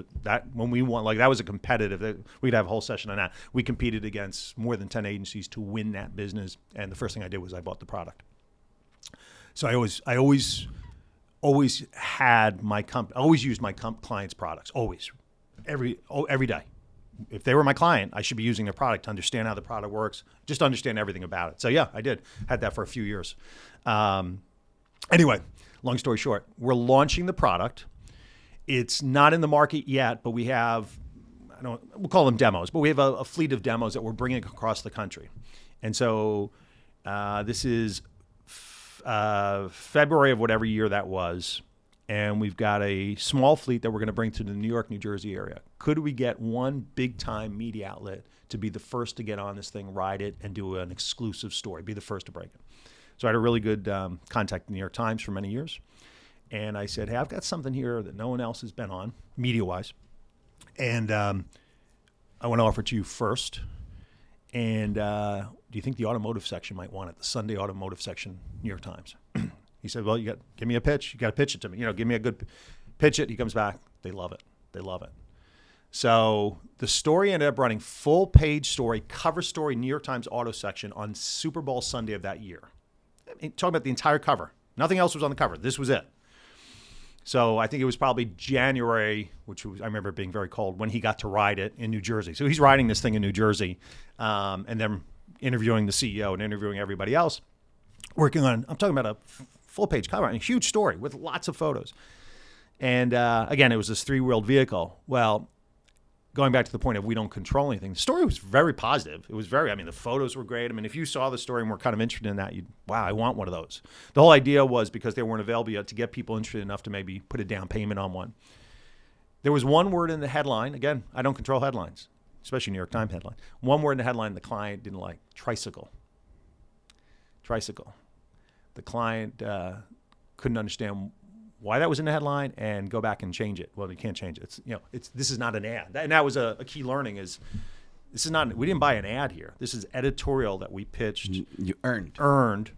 when we won, like that was a competitive, we'd have a whole session on that. We competed against more than 10 agencies to win that business. And the first thing I did was I bought the product. So I always had my company, always used my clients' products, always, every day. If they were my client, I should be using their product to understand how the product works, just understand everything about it. So yeah, I did. Had that for a few years. Anyway, long story short, we're launching the product. It's not in the market yet, but we have, we'll call them demos, but we have a fleet of demos that we're bringing across the country. And so this is February of whatever year that was. And we've got a small fleet that we're going to bring to the New York, New Jersey area. Could we get one big-time media outlet to be the first to get on this thing, ride it, and do an exclusive story, be the first to break it? So I had a really good contact with the New York Times for many years. And I said, hey, I've got something here that no one else has been on, media-wise. And I want to offer it to you first. And do you think the automotive section might want it, the Sunday automotive section, New York Times? He said, well, give me a pitch. You got to pitch it to me. Give me a good pitch it. He comes back. They love it. They love it. So the story ended up running full-page story, cover story, New York Times auto section on Super Bowl Sunday of that year. Talking about the entire cover. Nothing else was on the cover. This was it. So I think it was probably January, I remember it being very cold, when he got to ride it in New Jersey. So he's riding this thing in New Jersey, and then interviewing the CEO and interviewing everybody else. I'm talking about a full-page cover, a huge story with lots of photos. And again, it was this three-wheeled vehicle. Well, going back to the point of we don't control anything, the story was very positive. It was the photos were great. If you saw the story and were kind of interested in that, wow, I want one of those. The whole idea was, because they weren't available yet, to get people interested enough to maybe put a down payment on one. There was one word in the headline. Again, I don't control headlines, especially New York Times headline. One word in the headline the client didn't like: Tricycle. Tricycle. The client couldn't understand why that was in the headline and go back and change it. Well, you can't change it. This is not an ad. And that was a key learning is this is not, we didn't buy an ad here. This is editorial that we pitched. You earned.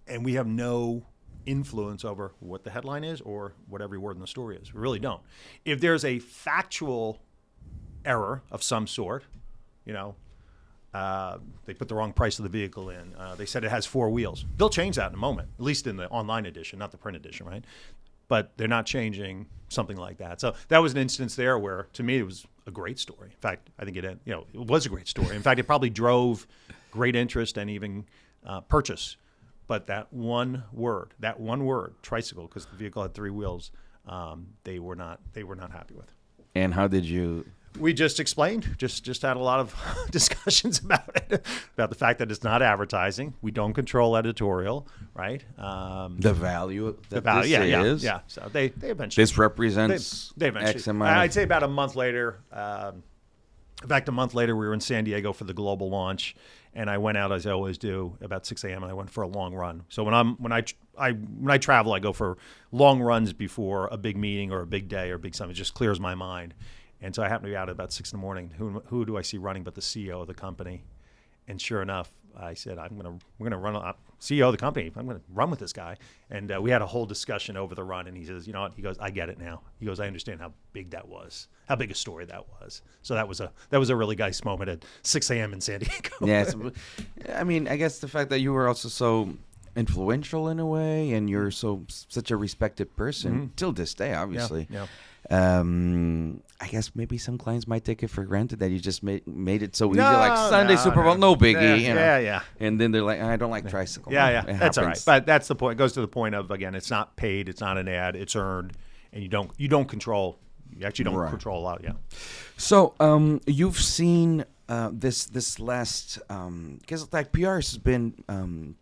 And we have no influence over what the headline is or what every word in the story is. We really don't. If there's a factual error of some sort, they put the wrong price of the vehicle in. They said it has 4 wheels. They'll change that in a moment, at least in the online edition, not the print edition, right? But they're not changing something like that. So that was an instance there where, to me, it was a great story. In fact, I think it was a great story. In fact, it probably drove great interest and even purchase. But that one word, Tricycle, because the vehicle had 3 wheels, they were not happy with. And how did you? We just explained, just had a lot of discussions about it, about the fact that it's not advertising. We don't control editorial, right? The value that this is. Yeah. So they eventually. This represents they eventually. X amount. I'd say about a month later. In fact, a month later, we were in San Diego for the global launch, and I went out, as I always do, about 6 a.m. and I went for a long run. So when I travel, I go for long runs before a big meeting or a big day or a big summit. It just clears my mind. And so I happened to be out at about 6 in the morning. Who do I see running but the CEO of the company? And sure enough, I said, we're gonna run. CEO of the company. I'm gonna run with this guy. And we had a whole discussion over the run. And he says, you know what? He goes, I get it now. He goes, I understand how big that was, how big a story that was. So that was a really nice moment at 6 a.m. in San Diego. Yes, I guess the fact that you were also so influential in a way, and you're such a respected person till this day, obviously. Yeah. I guess maybe some clients might take it for granted that you just made it so easy, like Sunday Super Bowl, no biggie, Yeah. And then they're like, I don't like Tricycle. Yeah. It That's all right. happens. But that's the point. It goes to the point of, again, it's not paid, it's not an ad, it's earned, and you don't control. You actually don't control a lot. Yeah. So you've seen this last because like PR has been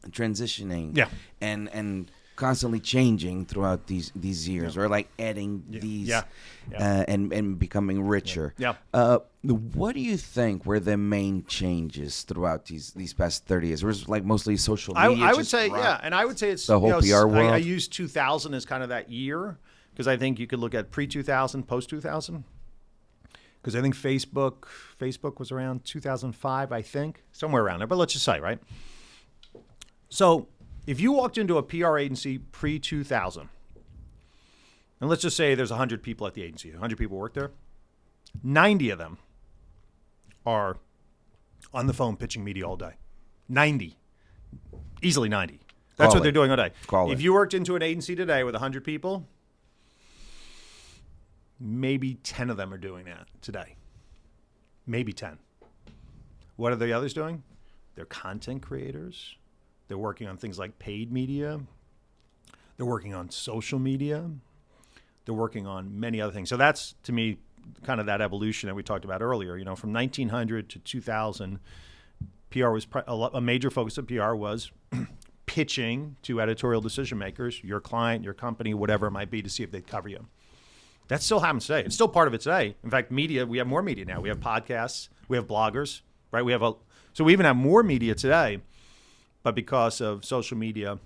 transitioning, and constantly changing throughout these years, or like adding these, and becoming richer. What do you think were the main changes throughout these past 30 years? Was like mostly social media? I would say, and I would say it's the whole PR world. I use 2000 as kind of that year, because I think you could look at pre-2000, post-2000. Because I think Facebook was around 2005, I think, somewhere around there. But let's just say, right? So if you walked into a PR agency pre-2000, and let's just say there's 100 people at the agency, 100 people work there, 90 of them are on the phone pitching media all day. 90. Easily 90. That's what they're doing all day. If you worked into an agency today with 100 people, maybe 10 of them are doing that today. Maybe 10. What are the others doing? They're content creators. They're working on things like paid media. They're working on social media. They're working on many other things. So that's, to me, kind of that evolution that we talked about earlier. You know, from 1900 to 2000, PR was a major focus of PR was pitching to editorial decision makers, your client, your company, whatever it might be, to see if they'd cover you. That still happens today. It's still part of it today. In fact, media, we have more media now. We have podcasts. We have bloggers, right? So we even have more media today, but because of social media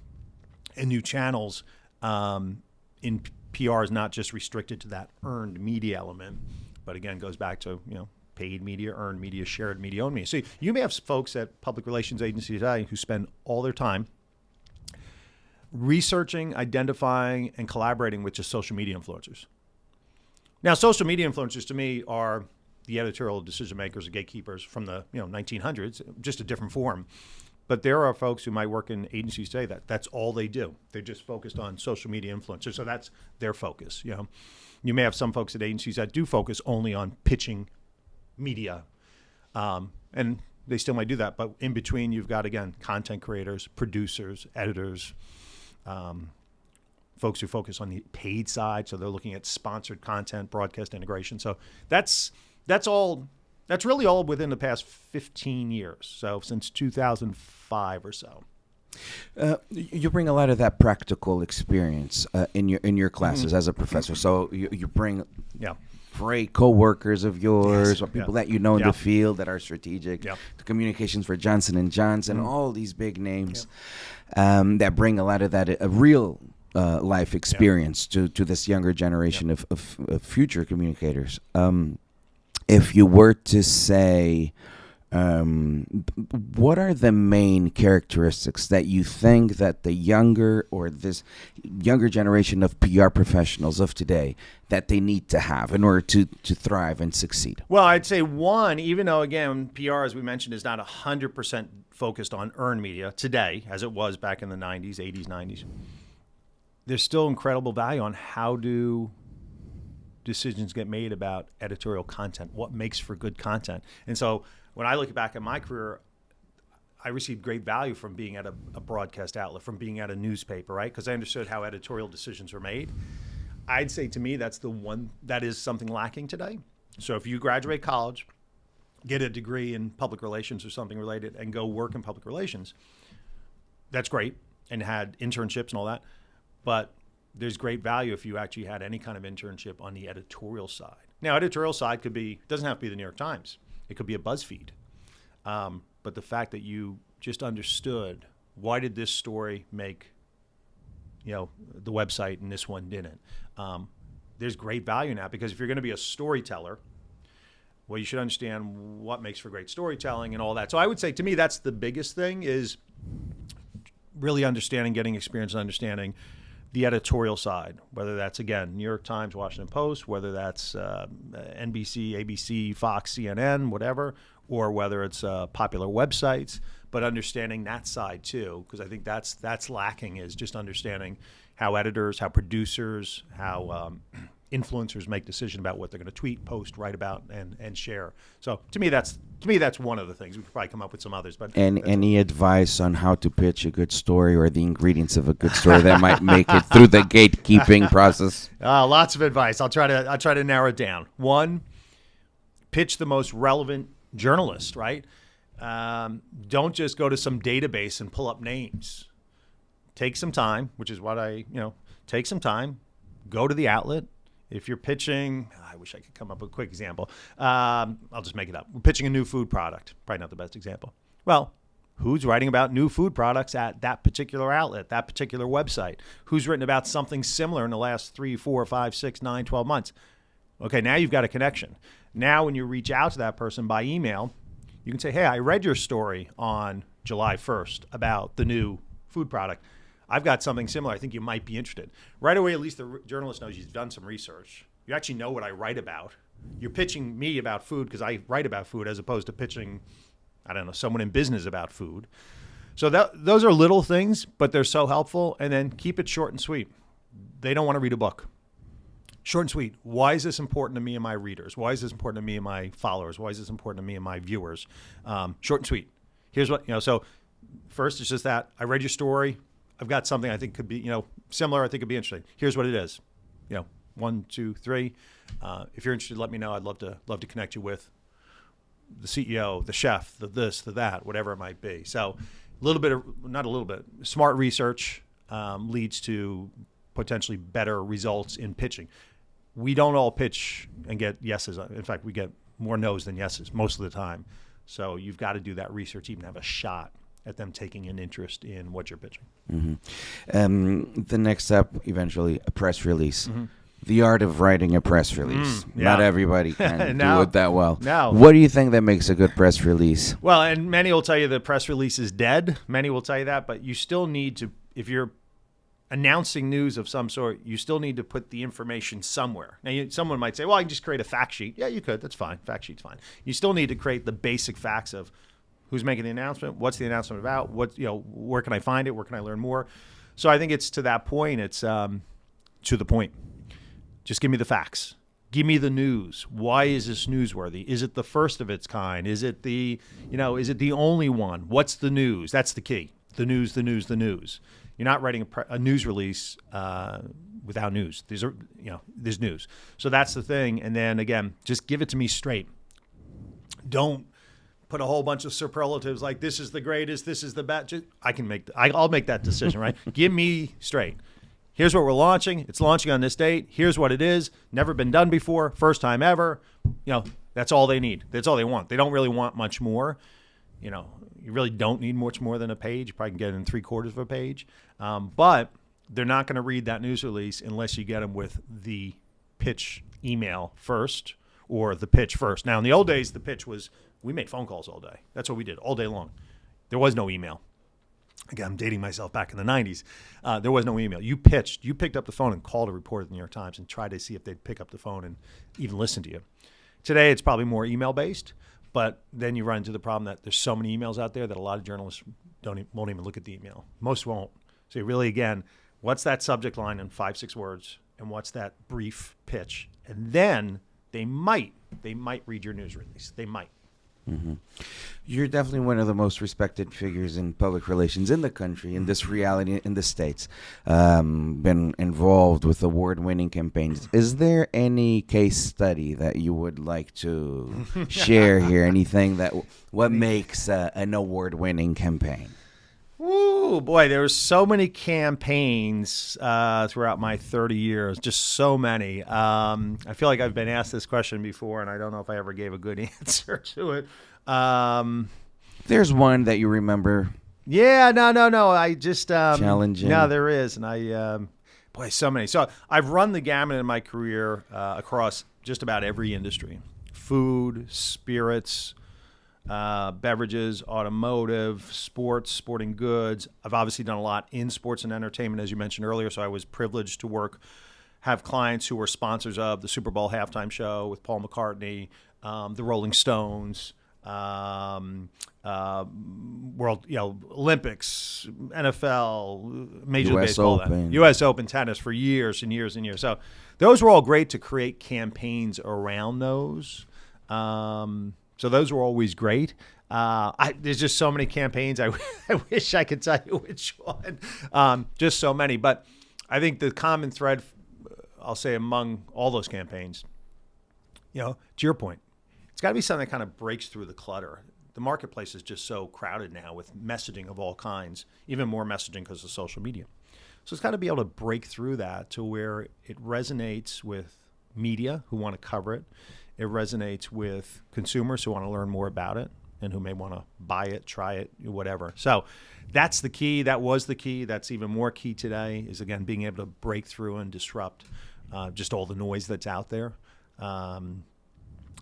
and new channels, in PR is not just restricted to that earned media element, but again, goes back to, paid media, earned media, shared media, owned media. So you may have folks at public relations agencies today who spend all their time researching, identifying, and collaborating with just social media influencers. Now, social media influencers to me are the editorial decision makers, the gatekeepers from the 1900s, just a different form. But there are folks who might work in agencies today that's all they do. They're just focused on social media influencers, so that's their focus. You may have some folks at agencies that do focus only on pitching media, and they still might do that. But in between, you've got, again, content creators, producers, editors. Folks who focus on the paid side, so they're looking at sponsored content, broadcast integration. So that's really all within the past 15 years. So since 2005 or so. You bring a lot of that practical experience in your classes as a professor. So you bring great co-workers of yours, or people that you know in the field that are strategic. The communications for Johnson & Johnson, all these big names that bring a lot of that real life experience to this younger generation of future communicators. If you were to say, what are the main characteristics that you think that the younger generation of PR professionals of today that they need to have in order to thrive and succeed? Well, I'd say one, even though, again, PR, as we mentioned, is not 100% focused on earned media today, as it was back in the 90s, 80s, 90s. There's still incredible value on how do decisions get made about editorial content, what makes for good content. And so when I look back at my career, I received great value from being at a broadcast outlet, from being at a newspaper, right? Because I understood how editorial decisions were made. I'd say to me that's the one that is something lacking today. So if you graduate college, get a degree in public relations or something related, and go work in public relations, that's great, and had internships and all that. But there's great value if you actually had any kind of internship on the editorial side. Now, editorial side doesn't have to be the New York Times. It could be a BuzzFeed. But the fact that you just understood, why did this story make, the website and this one didn't? There's great value in that, because if you're going to be a storyteller, well, you should understand what makes for great storytelling and all that. So I would say, to me, that's the biggest thing, is really understanding, getting experience and understanding the editorial side, whether that's, again, New York Times, Washington Post, whether that's NBC, ABC, Fox, CNN, whatever, or whether it's popular websites, but understanding that side too, because I think that's lacking, is just understanding how editors, how producers, how influencers make decisions about what they're going to tweet, post, write about, and share. So to me, that's one of the things. We could probably come up with some others. But And any advice on how to pitch a good story or the ingredients of a good story that might make it through the gatekeeping process? Lots of advice. I'll try to narrow it down. One, pitch the most relevant journalist, right? Don't just go to some database and pull up names. Take some time, which is what take some time, go to the outlet. If you're pitching, I wish I could come up with a quick example. I'll just make it up. We're pitching a new food product. Probably not the best example. Well, who's writing about new food products at that particular outlet, that particular website? Who's written about something similar in the last 3, 4, 5, 6, 9, 12 months? Okay, now you've got a connection. Now when you reach out to that person by email, you can say, hey, I read your story on July 1st about the new food product. I've got something similar. I think you might be interested. Right away, at least the journalist knows you've done some research. You actually know what I write about. You're pitching me about food because I write about food as opposed to pitching, I don't know, someone in business about food. So those are little things, but they're so helpful. And then keep it short and sweet. They don't want to read a book. Short and sweet. Why is this important to me and my readers? Why is this important to me and my followers? Why is this important to me and my viewers? Short and sweet. Here's what, so first it's just that I read your story. I've got something I think could be, similar. I think could be interesting. Here's what it is. 1, 2, 3. If you're interested, let me know. I'd love to connect you with the CEO, the chef, the this, the that, whatever it might be. So smart research leads to potentially better results in pitching. We don't all pitch and get yeses. In fact, we get more no's than yeses most of the time. So you've got to do that research, even have a shot at them taking an interest in what you're pitching. Mm-hmm. The next step, eventually, a press release. Mm-hmm. The art of writing a press release. Yeah. Not everybody can do it that well. No. What do you think that makes a good press release? Well, and many will tell you the press release is dead. Many will tell you that, but you still need to, if you're announcing news of some sort, you still need to put the information somewhere. Now, someone might say, well, I can just create a fact sheet. Yeah, you could. That's fine. Fact sheet's fine. You still need to create the basic facts of who's making the announcement, what's the announcement about, where can I find it, where can I learn more. So I think it's to that point, it's to the point. Just give me the facts. Give me the news. Why is this newsworthy? Is it the first of its kind? Is it the only one? What's the news? That's the key. The news, the news, the news. You're not writing a news release without news. There's news. So that's the thing. And then again, just give it to me straight. Don't put a whole bunch of superlatives like this is the greatest, this is the best. I'll make that decision, right? Give me straight. Here's what we're launching. It's launching on this date. Here's what it is. Never been done before. First time ever. That's all they need. That's all they want. They don't really want much more. You really don't need much more than a page. You probably can get it in 3/4 of a page. But they're not going to read that news release unless you get them with the pitch email first or the pitch first. Now, in the old days, the pitch was we made phone calls all day. That's what we did all day long. There was no email. Again, I'm dating myself back in the 90s. There was no email. You picked up the phone and called a reporter at the New York Times and tried to see if they'd pick up the phone and even listen to you. Today, it's probably more email-based, but then you run into the problem that there's so many emails out there that a lot of journalists won't even look at the email. Most won't. So you really, again, what's that subject line in 5, 6 words, and what's that brief pitch? And then they might read your news release. They might. Mm-hmm. You're definitely one of the most respected figures in public relations in the country, in this reality, in the States. Been involved with award-winning campaigns. Is there any case study that you would like to share here? Anything what makes an award-winning campaign? Ooh, boy, there's so many campaigns throughout my 30 years, just so many. I feel like I've been asked this question before, and I don't know if I ever gave a good answer to it. There's one that you remember. Yeah, no. I just challenging. No, there is, and so many. So I've run the gamut in my career across just about every industry: food, spirits, beverages, automotive, sports, sporting goods. I've obviously done a lot in sports and entertainment, as you mentioned earlier. So I was privileged to have clients who were sponsors of the Super Bowl halftime show with Paul McCartney, the Rolling Stones, World, Olympics, NFL, Major League US Baseball, Open. U.S. Open tennis for years and years and years. So those were all great to create campaigns around those. So those were always great. There's just so many campaigns. I wish I could tell you which one. Just so many. But I think the common thread, I'll say, among all those campaigns, to your point, it's got to be something that kind of breaks through the clutter. The marketplace is just so crowded now with messaging of all kinds, even more messaging because of social media. So it's got to be able to break through that to where it resonates with media who want to cover it. It resonates with consumers who want to learn more about it and who may want to buy it, try it, whatever. So that's the key. That was the key. That's even more key today is, again, being able to break through and disrupt just all the noise that's out there.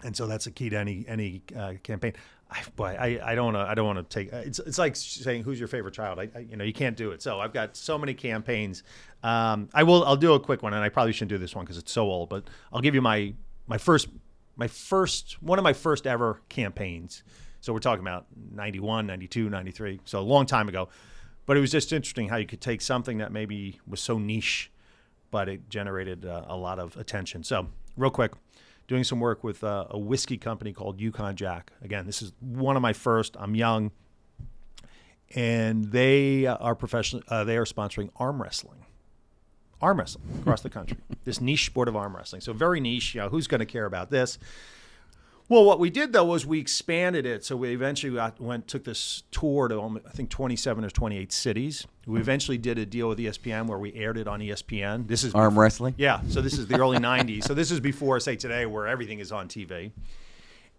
And so that's a key to any campaign. I don't want to take. It's like saying who's your favorite child. You can't do it. So I've got so many campaigns. I'll do a quick one, and I probably shouldn't do this one because it's so old. But I'll give you my first one of my first ever campaigns. So we're talking about 91, 92, 93. So a long time ago. But it was just interesting how you could take something that maybe was so niche, but it generated a lot of attention. So real quick. Doing some work with a whiskey company called Yukon Jack. Again, this is one of my first. I'm young, and they are professional. They are sponsoring arm wrestling across the country. This niche sport of arm wrestling. So very niche. Who's going to care about this? Well, what we did though was we expanded it. So we eventually took this tour to I think 27 or 28 cities. We eventually did a deal with ESPN where we aired it on ESPN. This is arm wrestling. Yeah. So this is the early 90s. So this is before, say, today, where everything is on TV.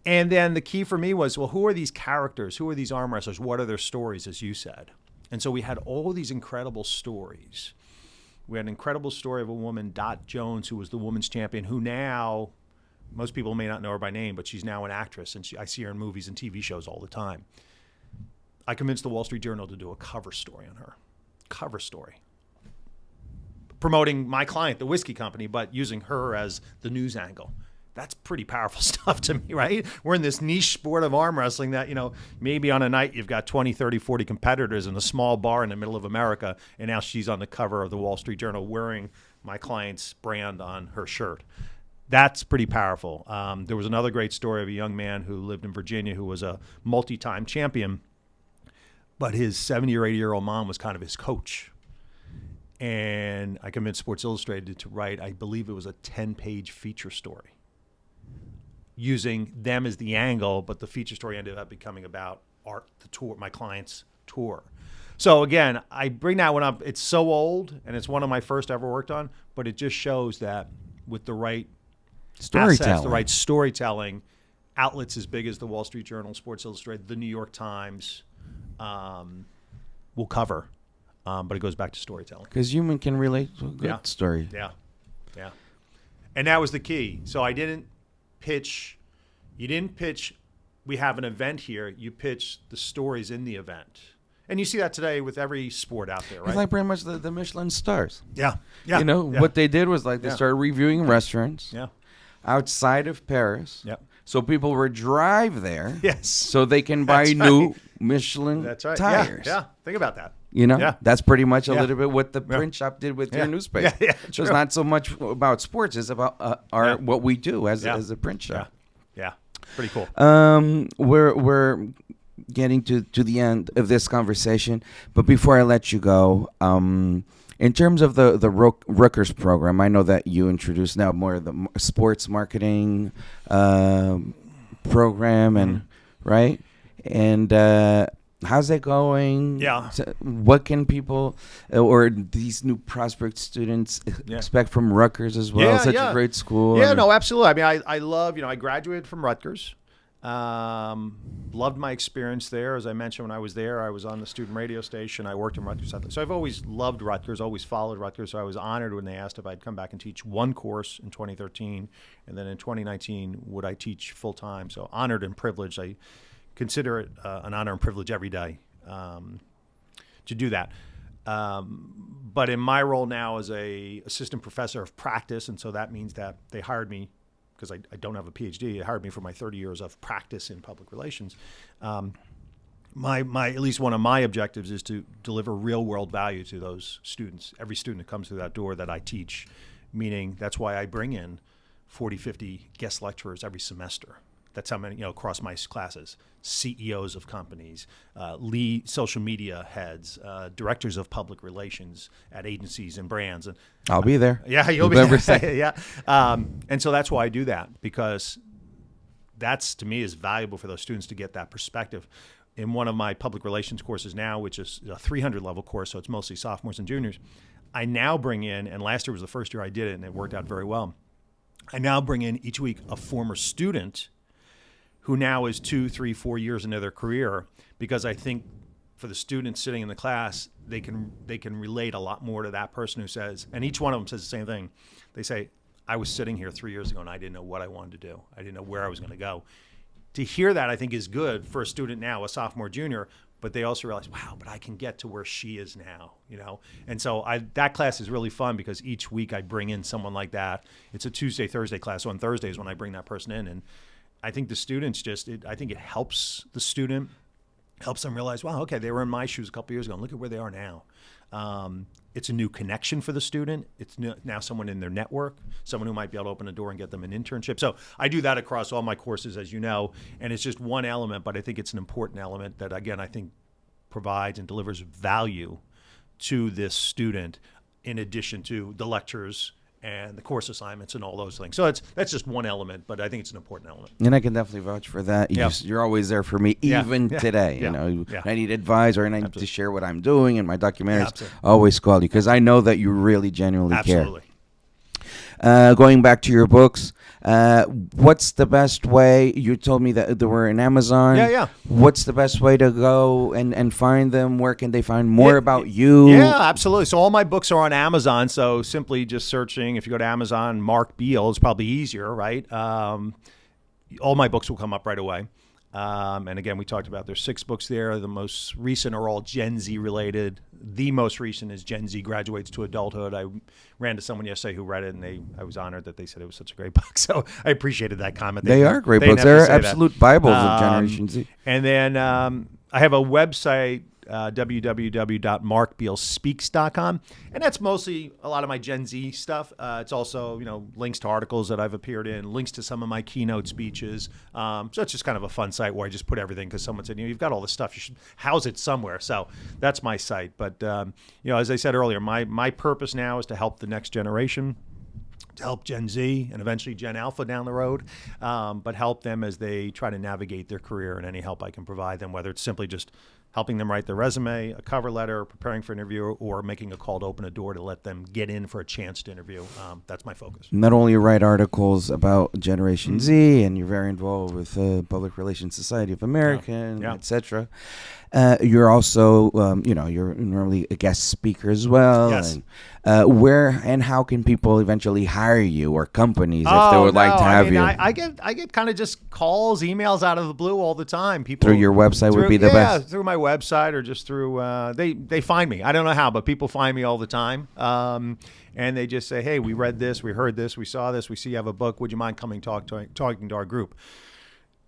And then the key for me was, well, who are these characters? Who are these arm wrestlers? What are their stories, as you said? And so we had all these incredible stories. We had an incredible story of a woman, Dot Jones, who was the women's champion, who now, most people may not know her by name, but she's now an actress, and I see her in movies and TV shows all the time. I convinced the Wall Street Journal to do a cover story on her. Cover story. Promoting my client, the whiskey company, but using her as the news angle. That's pretty powerful stuff to me, right? We're in this niche sport of arm wrestling that, maybe on a night you've got 20, 30, 40 competitors in a small bar in the middle of America, and now she's on the cover of the Wall Street Journal wearing my client's brand on her shirt. That's pretty powerful. There was another great story of a young man who lived in Virginia who was a multi-time champion, but his 70 or 80-year-old mom was kind of his coach. And I convinced Sports Illustrated to write, I believe it was a 10-page feature story using them as the angle, but the feature story ended up becoming about the tour, my client's tour. So again, I bring that one up. It's so old, and it's one of my first ever worked on, but it just shows that with the right assets, the right storytelling, outlets as big as the Wall Street Journal, Sports Illustrated, the New York Times will cover. But it goes back to storytelling. Because human can relate to a good story. Yeah. And that was the key. So you didn't pitch, we have an event here. You pitch the stories in the event. And you see that today with every sport out there, right? It's like pretty much the Michelin stars. Yeah. What they did was they started reviewing restaurants outside of Paris. Yeah. So people would drive there. Yes. So they can buy new Michelin tires. Yeah. Think about that. That's pretty much a little bit what the print shop did with your newspaper. So it's not so much about sports; it's about what we do as a print shop. Yeah, pretty cool. We're getting to the end of this conversation, but before I let you go, in terms of the Rutgers program, I know that you introduced now more of the sports marketing program, and right, and. How's that going? Yeah. What can people or these new prospect students expect from Rutgers as well? Such a great school. Yeah, no, absolutely. I mean, I love, I graduated from Rutgers. Loved my experience there. As I mentioned, when I was there, I was on the student radio station. I worked in Rutgers. So I've always loved Rutgers, always followed Rutgers. So I was honored when they asked if I'd come back and teach one course in 2013. And then in 2019, would I teach full time? So honored and privileged. I consider it an honor and privilege every day to do that. But in my role now as a assistant professor of practice, and so that means that they hired me because I don't have a PhD. They hired me for my 30 years of practice in public relations. My at least one of my objectives is to deliver real world value to those students. Every student that comes through that door that I teach, meaning that's why I bring in 40, 50 guest lecturers every semester. That's how many, across my classes, CEOs of companies, lead social media heads, directors of public relations at agencies and brands. And I'll be there. Yeah, you'll be there. Yeah. And so that's why I do that, because that's, to me, is valuable for those students to get that perspective. In one of my public relations courses now, which is a 300 level course, so it's mostly sophomores and juniors, I now bring in, and last year was the first year I did it, and it worked out very well. I now bring in each week a former student who now is 2, 3, 4 years into their career, because I think for the students sitting in the class, they can relate a lot more to that person who says, and each one of them says the same thing. They say, I was sitting here 3 years ago and I didn't know what I wanted to do. I didn't know where I was going to go. To hear that, I think, is good for a student now, a sophomore, junior, but they also realize, wow, but I can get to where she is now, And so that class is really fun, because each week I bring in someone like that. It's a Tuesday, Thursday class. So on Thursdays when I bring that person in, and I think the students I think it helps the student, helps them realize, wow, okay, they were in my shoes a couple years ago, and look at where they are now. It's a new connection for the student. It's now someone in their network, someone who might be able to open a door and get them an internship. So I do that across all my courses, as you know, and it's just one element, but I think it's an important element that, again, I think provides and delivers value to this student, in addition to the lectures and the course assignments and all those things. So that's just one element, but I think it's an important element. And I can definitely vouch for that. You're always there for me, even today. I need advice, or I need to share what I'm doing in my documentaries. Always call you, because I know that you really genuinely care. Going back to your books, what's the best way? You told me that they were in Amazon. Yeah. What's the best way to go and find them? Where can they find more about you? Yeah, absolutely. So all my books are on Amazon. So simply just searching, if you go to Amazon, Mark Beal is probably easier, right? All my books will come up right away. And again, we talked about there's 6 books there. The most recent are all Gen Z related. The most recent is Gen Z Graduates to Adulthood. I ran to someone yesterday who read it, and I was honored that they said it was such a great book. So I appreciated that comment. They are great books. They're absolute Bibles of Generation Z. And then I have a website, www.markbealspeaks.com, and that's mostly a lot of my Gen Z stuff. It's also, links to articles that I've appeared in, links to some of my keynote speeches. So it's just kind of a fun site where I just put everything, because someone said, you've got all this stuff, you should house it somewhere. So that's my site. But as I said earlier, my purpose now is to help the next generation, to help Gen Z and eventually Gen Alpha down the road, but help them as they try to navigate their career, and any help I can provide them, whether it's simply just helping them write their resume, a cover letter, preparing for an interview, or making a call to open a door to let them get in for a chance to interview. That's my focus. Not only you write articles about Generation Z, and you're very involved with Public Relations Society of America, etc. You're also, you're normally a guest speaker as well. Yes. And where and how can people eventually hire you, or companies, if they would like to have you? I get kind of just calls, emails out of the blue all the time. People through your website would be the best. Yeah, through my website, or just through they find me. I don't know how, but people find me all the time. And they just say, hey, we read this, we heard this, we saw this, we see you have a book. Would you mind coming talking to our group?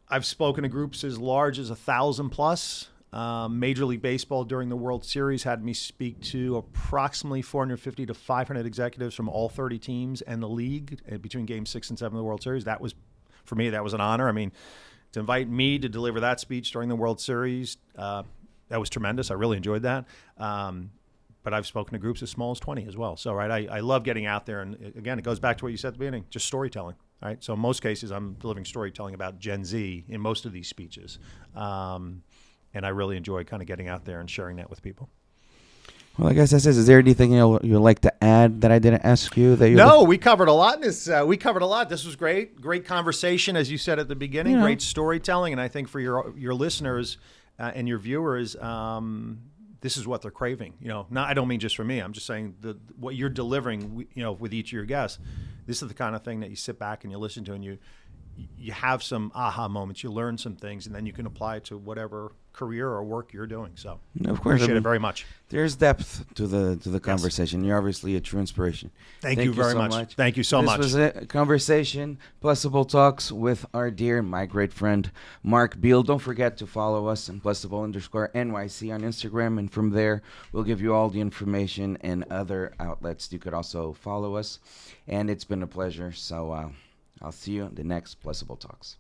I've spoken to groups as large as 1,000 plus. Major League Baseball during the World Series had me speak to approximately 450 to 500 executives from all 30 teams and the league between Game 6 and 7 of the World Series. That was, for me, that was an honor. I mean, to invite me to deliver that speech during the World Series, that was tremendous. I really enjoyed that. But I've spoken to groups as small as 20 as well. So, right, I love getting out there. And again, it goes back to what you said at the beginning, just storytelling. Right? So in most cases, I'm delivering storytelling about Gen Z in most of these speeches. And I really enjoy kind of getting out there and sharing that with people. Well, I guess that says, is there anything you'd like to add that I didn't ask you? No, we covered a lot in this. This was great. Great conversation, as you said at the beginning. Great storytelling. And I think for your listeners and your viewers, this is what they're craving. I don't mean just for me. I'm just saying what you're delivering, with each of your guests. This is the kind of thing that you sit back and you listen to, and you have some aha moments, you learn some things, and then you can apply it to whatever career or work you're doing. So Of course, appreciate it very much. There's depth to the conversation. You're obviously a true inspiration. Thank you very so much. Thank you so much. This was a conversation, Plusable Talks with our dear, my great friend, Mark Beal. Don't forget to follow us on Plusable_NYC on Instagram, and from there, we'll give you all the information and other outlets. You could also follow us, and it's been a pleasure. So I'll see you in the next Plusable Talks.